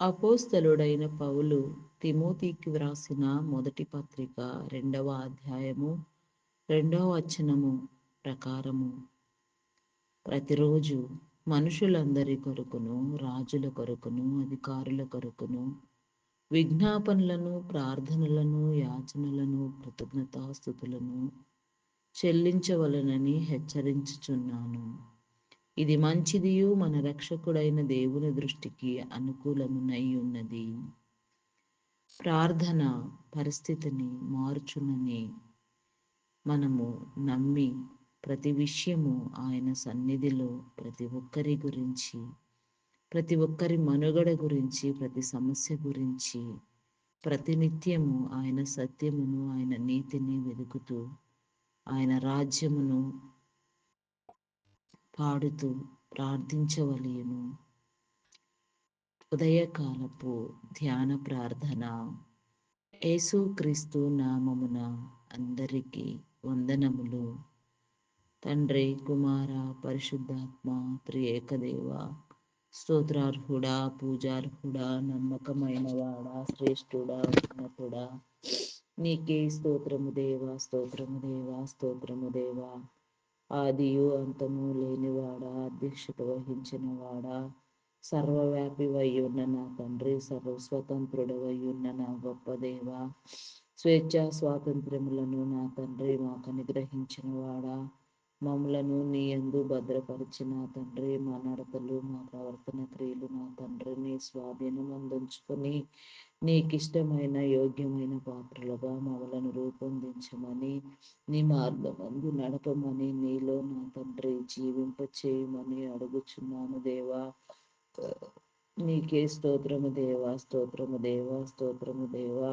అపోస్తలుడైన పౌలు తిమోతికి వ్రాసిన మొదటి పత్రిక 2వ అధ్యాయము 2వ వచనము ప్రకారము, ప్రతిరోజు మనుషులందరి కొరకును, రాజుల కొరకును, అధికారుల కొరకును విజ్ఞాపనలను, ప్రార్థనలను, యాచనలను, కృతజ్ఞతాస్తుతులను చెల్లించవలనని హెచ్చరించుచున్నాను. ఇది మంచిదియు మన రక్షకుడైన దేవుని దృష్టికి అనుకూలమునై ఉన్నది. ప్రార్థన పరిస్థితిని మార్చునని మనము నమ్మి ప్రతి విషయము ఆయన సన్నిధిలో ప్రతి ఒక్కరి గురించి, ప్రతి ఒక్కరి మనుగడ గురించి, ప్రతి సమస్య గురించి ప్రతినిత్యము ఆయన సత్యమును, ఆయన నీతిని వెతుకుతూ ఆయన రాజ్యమును పాడుతూ ప్రార్థించవలెను. ఉదయకాలపు ధ్యాన ప్రార్థన. యేసుక్రీస్తు నామమున అందరికీ వందనములు. తండ్రి, కుమార, పరిశుద్ధాత్మ త్రియేకదేవ, స్తోత్రార్హుడా, పూజార్హుడా, నమ్మకమైన వాడా, శ్రేష్ఠుడా, ఉన్నతుడా, నీకే స్తోత్రము దేవా, స్తోత్రము దేవా, స్తోత్రము దేవా. ఆదియు అంతము లేనివాడా, అధ్యక్షత వహించిన వాడా, సర్వవ్యాపి వయ్యున్న నా తండ్రి, సర్వస్వతంత్రుడవయ్యున్న నా గొప్ప దేవ, స్వేచ్ఛా స్వాతంత్ర్యములను నా తండ్రి మాకు అనుగ్రహించిన వాడా, మమ్ములను నీ యందు భద్రపరిచిన తండ్రి, మా నడతలు, మా ప్రవర్తన క్రియలు నా తండ్రి నీ స్వాధీనం అందించుకొని నీకిష్టమైన యోగ్యమైన పాత్రలుగా మమ్మలను రూపొందించమని, నీ మార్గమందు నడపమని, నీలో నా తండ్రి జీవింప చేయమని అడుగుచున్నాను దేవా. నీకే స్తోత్రము దేవా, స్తోత్రము దేవా, స్తోత్రము దేవా.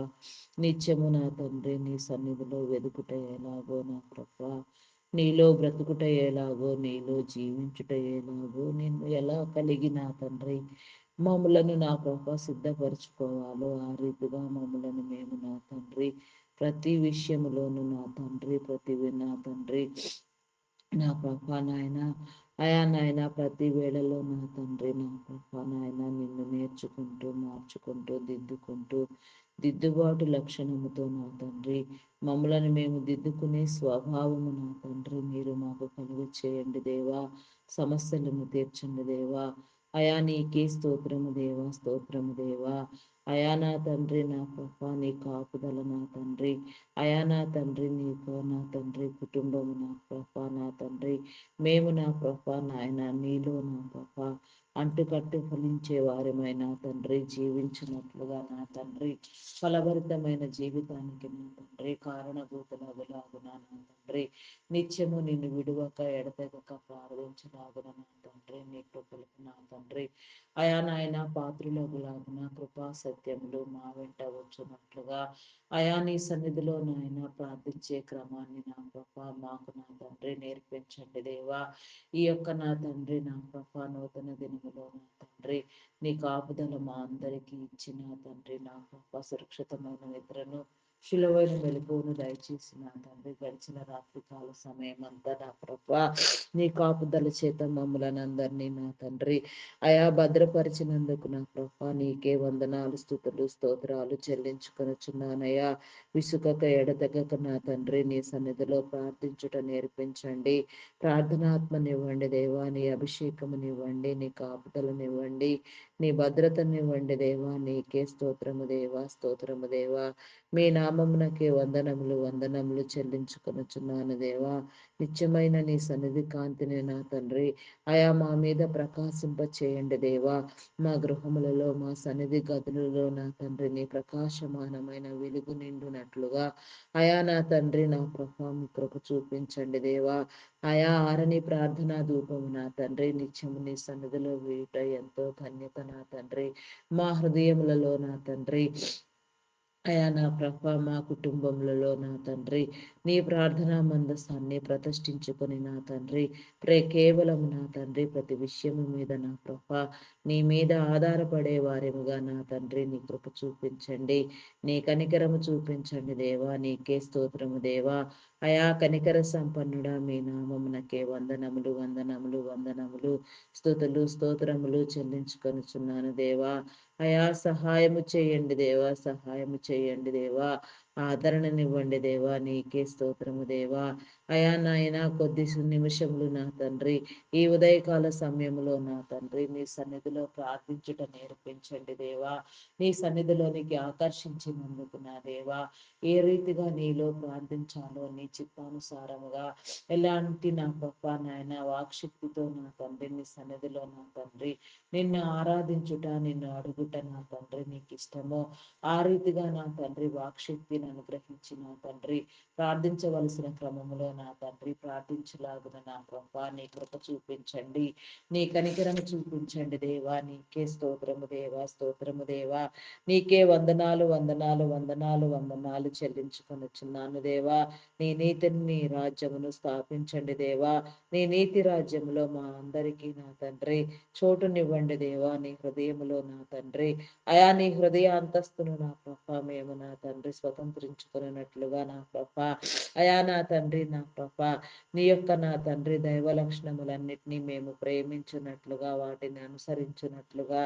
నిత్యము నా తండ్రి నీ సన్నిధిలో వెదుకుట ఎలాగో నా ప్రభా, నీలో బ్రతుకుట ఎలాగో, నీలో జీవించుట ఎలాగో, నిన్ను ఎలా కలిగి నా తండ్రి మమ్ములను నా ప్రభా సిద్ధపరచుకోవాలో ఆ రీతిగా మమ్ములను మేము నా తండ్రి ప్రతి విషయములోను నా తండ్రి నా తండ్రి నా ప్రభా నాయన, అయా నాయన, ప్రతి వేళలో నా తండ్రి నా ప్రభా నాయన నిన్ను నేర్చుకుంటూ, మార్చుకుంటూ, దిద్దుకుంటూ, దిద్దుబాటు లక్షణముతో నా తండ్రి మమ్మలను మేము దిద్దుకునే స్వభావము నా తండ్రి మీరు మాకు కలుగ చేయండి దేవా. సమస్యలను తీర్చండి దేవా. అయా నీకే స్తోత్రము దేవా, స్తోత్రము దేవా. అయా నా తండ్రి నా ప్రభా నీ కాపుదల నా తండ్రి, అయా నా తండ్రి నీకు నా తండ్రి కుటుంబము నా ప్రభా నా తండ్రి మేము నా ప్రభా నాయన నీలో నా ప్రభా అంటుకట్టు ఫలించే వారమైన తండ్రి జీవించినట్లుగా నా తండ్రి ఫలభరితమైన జీవితానికి నా తండ్రి కారణభూతులగులాగున నా తండ్రి నిత్యము నిన్ను విడువక ఎడతెగక ప్రార్థించలాగున నా తండ్రి నీ కృపలకు నా తండ్రి అయా నాయన పాత్రులగులాగున కృపా సత్యములు మా వెంట వచ్చినట్లుగా అయా నీ సన్నిధిలో నాయన ప్రార్థించే క్రమాన్ని నా ప్రభా మాకు నా తండ్రి నేర్పించండి దేవా. ఈ యొక్క నా తండ్రి నా ప్రభా నూతన దినములో నా తండ్రి నీ కాపుదల మా అందరికీ ఇచ్చిన తండ్రి నా ప్రభా సురక్షితమైన నిద్రను శిలువైన మెలకువను దయచేసి నా తండ్రి గడిచిన రాత్రికాల సమయం అంతా నా ప్రభా నీ కాపుదల చేత మమ్మలను అందరినీ నా తండ్రి అయా భద్రపరిచినందుకు నా ప్రభా నీకే వందనాలు, స్తుతులు, స్తోత్రాలు చెల్లించుకొనుచున్నానయ్యా. విసుకక ఎడతెగక నా తండ్రి నీ సన్నిధిలో ప్రార్థించుట నేర్పించండి. ప్రార్థనాత్మనివ్వండి దేవా, నీ అభిషేకమునివ్వండి, నీ కాపుదలనివ్వండి, నీ భద్రతనివ్వండి దేవా. నీకే స్తోత్రము దేవా, స్తోత్రము దేవా. మీ నామమునకే వందనములు, వందనములు చెల్లించుకొనుచున్నాను దేవా. నిత్యమైన నీ సన్నిధి కాంతిని నా తండ్రి అయా మా మీద ప్రకాశింప చేయండి దేవా. మా గృహములలో, మా సన్నిధి గదులలో నా తండ్రి నీ ప్రకాశమానమైన వెలుగు నిండునట్లుగా అయా నా తండ్రి నా ప్రభా మీ కృప చూపించండి దేవా. అయా ఆరని ప్రార్థనా ధూపము నా తండ్రి నిత్యము నీ సన్నిధిలో వేయుట ఎంతో ధన్యత నా తండ్రి. మా హృదయములలో నా తండ్రి అయా నా ప్రభా మా కుటుంబములలో నా తండ్రి నీ ప్రార్థనా మందసాన్ని ప్రతిష్ఠించుకొని నా తండ్రి కేవలం నా తండ్రి ప్రతి విషయము మీద నా ప్రభా నీ మీద ఆధారపడే వారేముగా నా తండ్రి నీ కృప చూపించండి, నీ కనికరము చూపించండి దేవా. నీకే స్తోత్రము దేవా. అయా కనికర సంపన్నుడా మీ నామమునకే వందనములు వందనములు వందనములు, స్తుతులు స్తోత్రములు చెల్లించుకొనుచున్నాను దేవా. అయా సహాయము చేయండి దేవా, సహాయము చేయండి దేవా, ఆదరణనివ్వండి దేవా, నీకే స్తోత్రము దేవా. అయా నాయన కొద్ది నిమిషములు నా తండ్రి ఈ ఉదయకాల సమయంలో నా తండ్రి నీ సన్నిధిలో ప్రార్థించుట నేర్పించండి దేవా. నీ సన్నిధిలోనికి ఆకర్షించినందుకు నా దేవా, ఏ రీతిగా నీలో ప్రార్థించాలో నీ చిత్తానుసారముగా ఎలాంటి నా గొప్ప నాయన వాక్శక్తితో నా తండ్రి నీ సన్నిధిలో నా తండ్రి నిన్ను ఆరాధించుట, నిన్ను అడుగుట నా తండ్రి నీకు ఇష్టమో ఆ రీతిగా నా తండ్రి వాక్శక్తిని అనుగ్రహించి నా తండ్రి ప్రార్థించవలసిన క్రమములో నా తండ్రి ప్రార్థించలాగున నా ప్రభా నీ కృప చూపించండి, నీ కనికరము చూపించండి దేవా. నీకే స్తోత్రము దేవా, స్తోత్రము దేవా. నీకే వందనాలు వందనాలు వందనాలు వందనాలు చెల్లించుకొనుచున్నాను దేవా. నీ నీతిని నీ రాజ్యమును స్థాపించండి దేవా. నీ నీతి రాజ్యములో మా అందరికీ నా తండ్రి చోటునివ్వండి దేవా. నీ హృదయములో నా తండ్రి అయా నీ హృదయ అంతస్తును నా ప్రభ మేము నా తండ్రి స్వతంత్రించుకున్నట్లుగా నా ప్రభ అయా నా తండ్రి నా ప్రభ నీ యొక్క నా తండ్రి దైవ లక్షణములన్నిటినీ మేము ప్రేమించున్నట్లుగా వాటిని అనుసరించున్నట్లుగా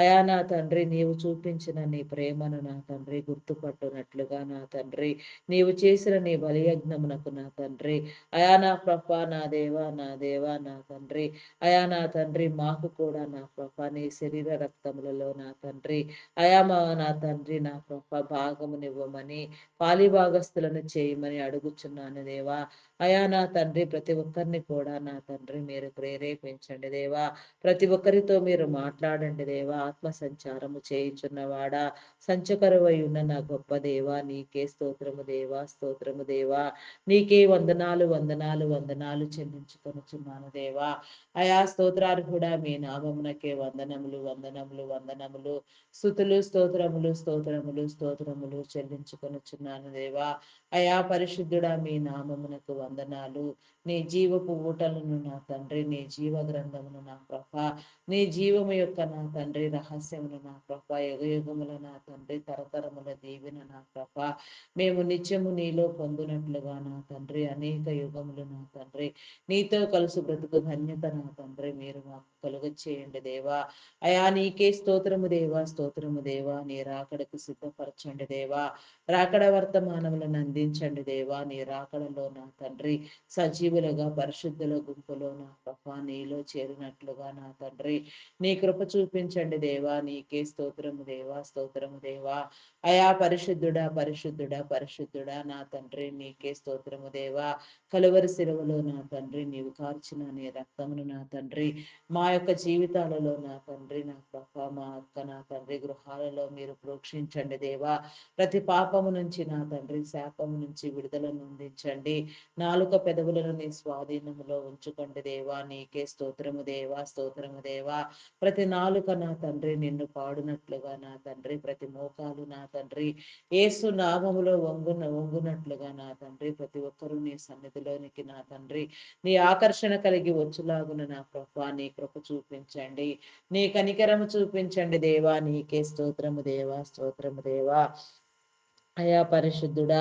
అయా నా తండ్రి నీవు చూపించిన నీ ప్రేమను నా తండ్రి గుర్తుపట్టునట్లుగా నా తండ్రి నీవు చేసిన నీ బలియజ్ఞమునకు నా తండ్రి అయా నా ప్రభ నా దేవా నా దేవా నా తండ్రి అయా నా తండ్రి మాకు కూడా నా ప్రభ నీ శరీర రక్తములలో నా తండ్రి అయా నా తండ్రి నా ప్రభ భాగమునివ్వమని పాలిభాగస్తులను చేయమని అడుగుచున్నాను దేవా. అయా నా తండ్రి ప్రతి ఒక్కరిని కూడా నా తండ్రి మీరు ప్రేరేపించండి దేవా. ప్రతి ఒక్కరితో మీరు మాట్లాడండి దేవా. ఆత్మ సంచారము చేయుచున్నవాడా, సంచకరువై ఉన్న నా గొప్ప దేవా, నీకే స్తోత్రము దేవా, స్తోత్రము దేవా. నీకే వందనాలు వందనాలు వందనాలు చెల్లించుకొనుచున్నాను దేవా. అయా స్తోత్రార్హుడా మీ నామమునకే వందనములు వందనములు వందనములు, స్తుతులు స్తోత్రములు స్తోత్రములు స్తోత్రములు చెల్లించుకొనుచున్నాను దేవా. అయా పరిశుద్ధుడా మీ నామమునకు వందనాలు. నీ జీవపు ఊటలను నా తండ్రి, నీ జీవ గ్రంథమును నా ప్రభ, నీ జీవము యొక్క నా తండ్రి రహస్యమును నా ప్రభ, యుగయుగముల నా తండ్రి తరతరముల దీవెన నా ప్రభ మేము నిత్యము నీలో పొందునట్లుగా నా తండ్రి అనేక యుగములు నా తండ్రి నీతో కలుసు బ్రతుకు ధన్యత నా తండ్రి మీరు మాకు కలుగ చేయండి దేవా. అయా నీకే స్తోత్రము దేవా, స్తోత్రము దేవా. నీ రాకడకు సిద్ధపరచండి దేవా. రాకడ వర్తమానములను అందించండి దేవా. నీ రాకడలో నా తండ్రి సజీవులుగా పరిశుద్ధుల గుంపులో నా ప్రభా నీలో చేరినట్లుగా నా తండ్రి నీ కృప చూపించండి దేవా. నీకే స్తోత్రము దేవా, స్తోత్రము దేవా. అయా పరిశుద్ధుడా పరిశుద్ధుడా పరిశుద్ధుడా నా తండ్రి నీకే స్తోత్రము దేవా. కలువరి శిలువలో నా తండ్రి నీవు కార్చిన నీ రక్తమును నా తండ్రి మా యొక్క జీవితాలలో నా తండ్రి నా ప్రభ మా యొక్క నా తండ్రి గృహాలలో మీరు ప్రోక్షించండి దేవా. ప్రతి పాపము నుంచి నా తండ్రి శాపము నుంచి విడుదలను అందించండి. నాలుక పెదవులను నీ స్వాధీనములో ఉంచుకోండి దేవా. నీకే స్తోత్రము దేవా, స్తోత్రము దేవా. ప్రతి నాలుక నా తండ్రి నిన్ను పాడునట్లుగా నా తండ్రి ప్రతి మోకాలు నా తండ్రి ఏసు నామములో వంగునట్లుగా నా తండ్రి ప్రతి ఒక్కరూ నీ సన్నిధిలోనికి నా తండ్రి నీ ఆకర్షణ కలిగి వచ్చులాగున నా ప్రభా నీ కృప చూపించండి, నీ కనికరము చూపించండి దేవా. నీకే స్తోత్రము దేవా, స్తోత్రము దేవా. అయా పరిశుద్ధుడా,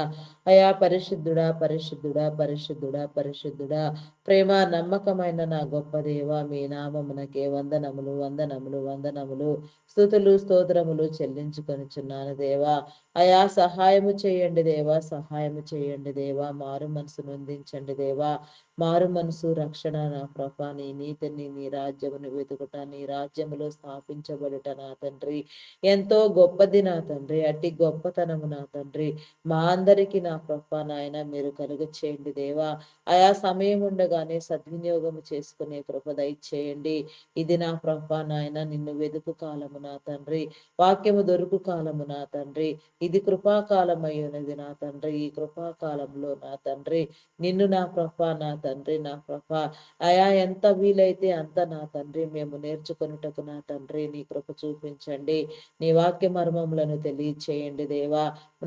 అయా పరిశుద్ధుడా పరిశుద్ధుడా పరిశుద్ధుడా పరిశుద్ధుడా, ప్రేమ నమ్మకమైన నా గొప్ప దేవ మీ నామమునకే వందనములు వందనములు వందనములు, స్తుతులు స్తోత్రములు చెల్లించుకొనిచున్నాను దేవా. అయా సహాయము చేయండి దేవా, సహాయము చేయండి దేవా. మారు మనసు నొందించండి దేవా. మారు మనసు రక్షణ నా ప్రభా నీ నీతిని నీ రాజ్యమును వెతుకుట, నీ రాజ్యములో స్థాపించబడుట నా తండ్రి ఎంతో గొప్పది నా తండ్రి. అట్టి గొప్పతనము నా తండ్రి మా అందరికీ నా ప్రభా నాయన మీరు కలుగ చేయండి దేవా. ఆయా సమయం ఉండగానే సద్వినియోగము చేసుకునే కృప దయచేయండి. ఇది నా ప్రభా నాయన నిన్ను వెదుకు కాలము నా తండ్రి, వాక్యము దొరుకు కాలము నా తండ్రి. ఇది కృపాకాలం అయ్యున్నది నా తండ్రి. ఈ కృపాకాలంలో నా తండ్రి నిన్ను నా ప్రభా నా తండ్రి నా ప్రభా అయా ఎంత వీలైతే అంత నా తండ్రి మేము నేర్చుకొనుటకు నా తండ్రి నీ కృప చూపించండి. నీ వాక్య మర్మములను తెలియచేయండి దేవా.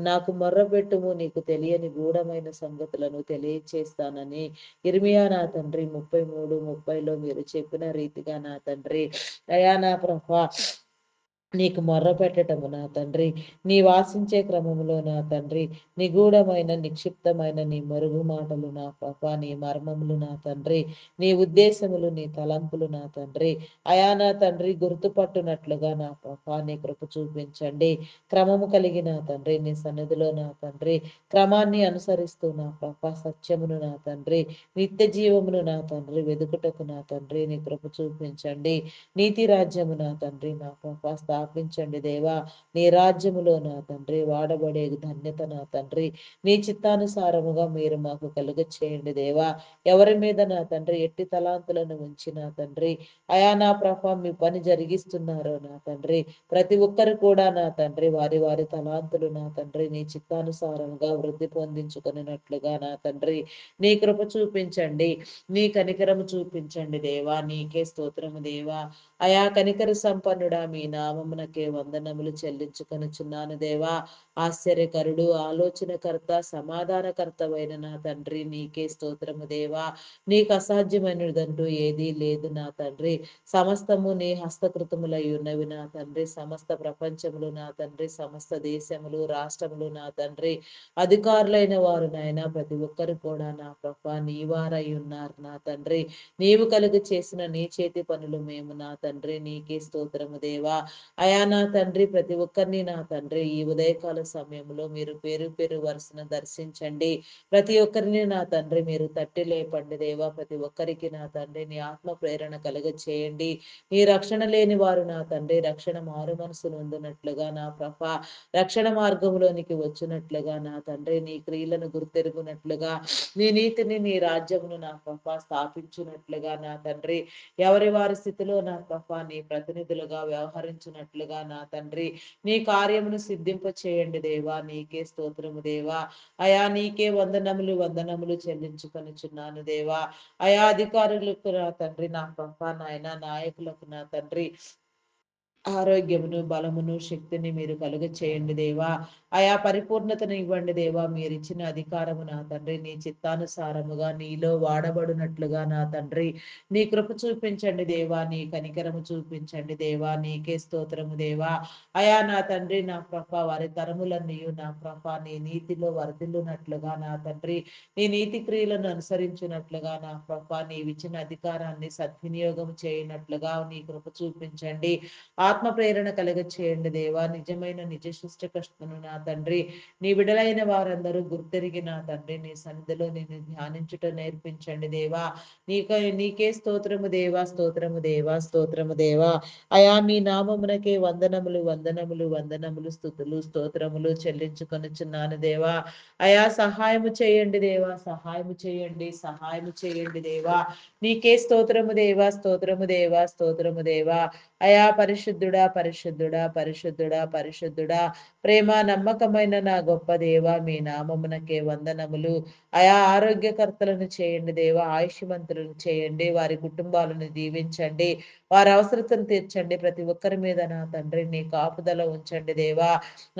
నాకు మొర్రపెట్టుము, నీకు తెలియని గూఢమైన సంగతులను తెలియచేస్తానని ఇర్మియా నా తండ్రి 33:30లో మీరు చెప్పిన రీతిగా నా తండ్రి అయా నా ప్రభా నీకు మొర్ర పెట్టటము నా తండ్రి, నీ వాసించే క్రమములో నా తండ్రి, నిగూఢమైన నిక్షిప్తమైన నీ మరుగు మాటలు నా ప్రభా, నీ మర్మములు నా తండ్రి, నీ ఉద్దేశములు నీ తలంపులు నా తండ్రి, అయా నా తండ్రి గుర్తుపట్టునట్లుగా నా ప్రభా నీ కృప చూపించండి. క్రమము కలిగి నా తండ్రి నీ సన్నిధిలో నా తండ్రి క్రమాన్ని అనుసరిస్తూ నా ప్రభా సత్యమును నా తండ్రి, నిత్య జీవమును నా తండ్రి వెదుకుటకు నా తండ్రి నీ కృప చూపించండి. నీతి రాజ్యము నా తండ్రి నా ప్రభా స్థాపించండి దేవా. నీ రాజ్యములో నా తండ్రి వాడబడే ధన్యత నా తండ్రి నీ చిత్తానుసారముగా మీరు మాకు కలుగ చేయండి దేవా. ఎవరి మీద నా తండ్రి ఎట్టి తలాంతులను ఉంచి నా తండ్రి అయా నా ప్రభా మీ పని జరిగిస్తున్నారో నా తండ్రి ప్రతి ఒక్కరు కూడా నా తండ్రి వారి వారి తలాంతులు నా తండ్రి నీ చిత్తానుసారంగా వృద్ధి పొందించుకున్నట్లుగా నా తండ్రి నీ కృప చూపించండి. నీ కనికరము చూపించండి దేవా. నీకే స్తోత్రము దేవా. అయా కనికర సంపన్నుడా మీ నామమునకే వందనములు చెల్లించుకొనుచున్నాను దేవా. ఆశ్చర్యకరుడు ఆలోచనకర్త సమాధానకర్తవైన నా తండ్రి నీకే స్తోత్రము దేవా. నీకు అసాధ్యమైనదంటూ ఏదీ లేదు నా తండ్రి. సమస్తము నీ హస్తకృతములై ఉన్నవి నా తండ్రి. సమస్త ప్రపంచములు నా తండ్రి, సమస్త దేశములు రాష్ట్రములు నా తండ్రి, అధికారులైన వారు నాయన ప్రతి ఒక్కరు కూడా నా ప్రభా నీ వారై ఉన్నారు నా తండ్రి. నీవు కలుగు చేసిన నీ చేతి పనులు మేము నా తండ్రి నీకే స్తోత్రము దేవా. అయా నా తండ్రి ప్రతి ఒక్కరిని నా తండ్రి ఈ ఉదయకాల సమయంలో మీరు పేరు పేరు వరుసను దర్శించండి. ప్రతి ఒక్కరిని నా తండ్రి మీరు తట్టి లేపండి దేవా. ప్రతి ఒక్కరికి నా తండ్రి నీ ఆత్మ ప్రేరణ కలుగ చేయండి. నీ రక్షణ లేని వారు నా తండ్రి రక్షణ మారు మనసు నొందినట్లుగా నా ప్రభ రక్షణ మార్గంలోనికి వచ్చినట్లుగా నా తండ్రి నీ క్రియలను గుర్తెరుగునట్లుగా నీ నీతిని నీ రాజ్యమును నా ప్రభ స్థాపించినట్లుగా నా తండ్రి ఎవరి వారి స్థితిలో నా ప్రభా నీ ప్రతినిధులుగా వ్యవహరించినట్లుగా నా తండ్రి నీ కార్యమును సిద్ధింప చేయండి దేవా. నీకే స్తోత్రము దేవా. అయా నీకే వందనములు వందనములు చెల్లించుకొనుచున్నాను దేవా. అయా అధికారులకు నా తండ్రి నా ప్రభా నాయన నాయకులకు నా తండ్రి ఆరోగ్యమును బలమును శక్తిని మీరు కలుగ చేయండి దేవా. ఆయా పరిపూర్ణతను ఇవ్వండి దేవా. మీరు ఇచ్చిన అధికారము నా తండ్రి నీ చిత్తానుసారముగా నీలో వాడబడినట్లుగా నా తండ్రి నీ కృప చూపించండి దేవా. నీ కనికరము చూపించండి దేవా. నీకే స్తోత్రము దేవా. అయా నా తండ్రి నా ప్రభ వారి తరములన్నీ నా ప్రభ నీ నీతిలో వర్ధిల్లునట్లుగా నా తండ్రి నీ నీతి క్రియలను అనుసరించినట్లుగా నా ప్రభ నీవిచ్చిన అధికారాన్ని సద్వినియోగం చేయనట్లుగా నీ కృప చూపించండి. ఆత్మ ప్రేరణ కలుగ చేయండి దేవా. నిజమైన నిజ సృష్టి కష్టను నా తండ్రి నీ విడలైన వారందరూ గుర్తెరిగి నా తండ్రి నీ సన్నిధిలో నిన్ను ధ్యానించుట నేర్పించండి దేవా. నీకే స్తోత్రము దేవా. స్తోత్రము దేవా. స్తోత్రము దేవా. అయా మీ నామమునకే వందనములు వందనములు వందనములు స్థుతులు స్తోత్రములు చెల్లించుకొనుచున్నాను దేవా. అయా సహాయము చేయండి దేవా. సహాయము చేయండి. సహాయము చేయండి దేవా. నీకే స్తోత్రము దేవా. స్తోత్రము దేవా. స్తోత్రము దేవా. అయా పరిశుద్ధుడా పరిశుద్ధుడా పరిశుద్ధుడా పరిశుద్ధుడా ప్రేమ నమ్మకమైన నా గొప్ప దేవ మీ నామమునకే వందనములు. అయా ఆరోగ్యకర్తలను చేయండి దేవా. ఆయుష్మంతులను చేయండి. వారి కుటుంబాలను దీవించండి. వారి అవసరతను తీర్చండి. ప్రతి ఒక్కరి మీద నా తండ్రి నీ కాపుదల ఉంచండి దేవా.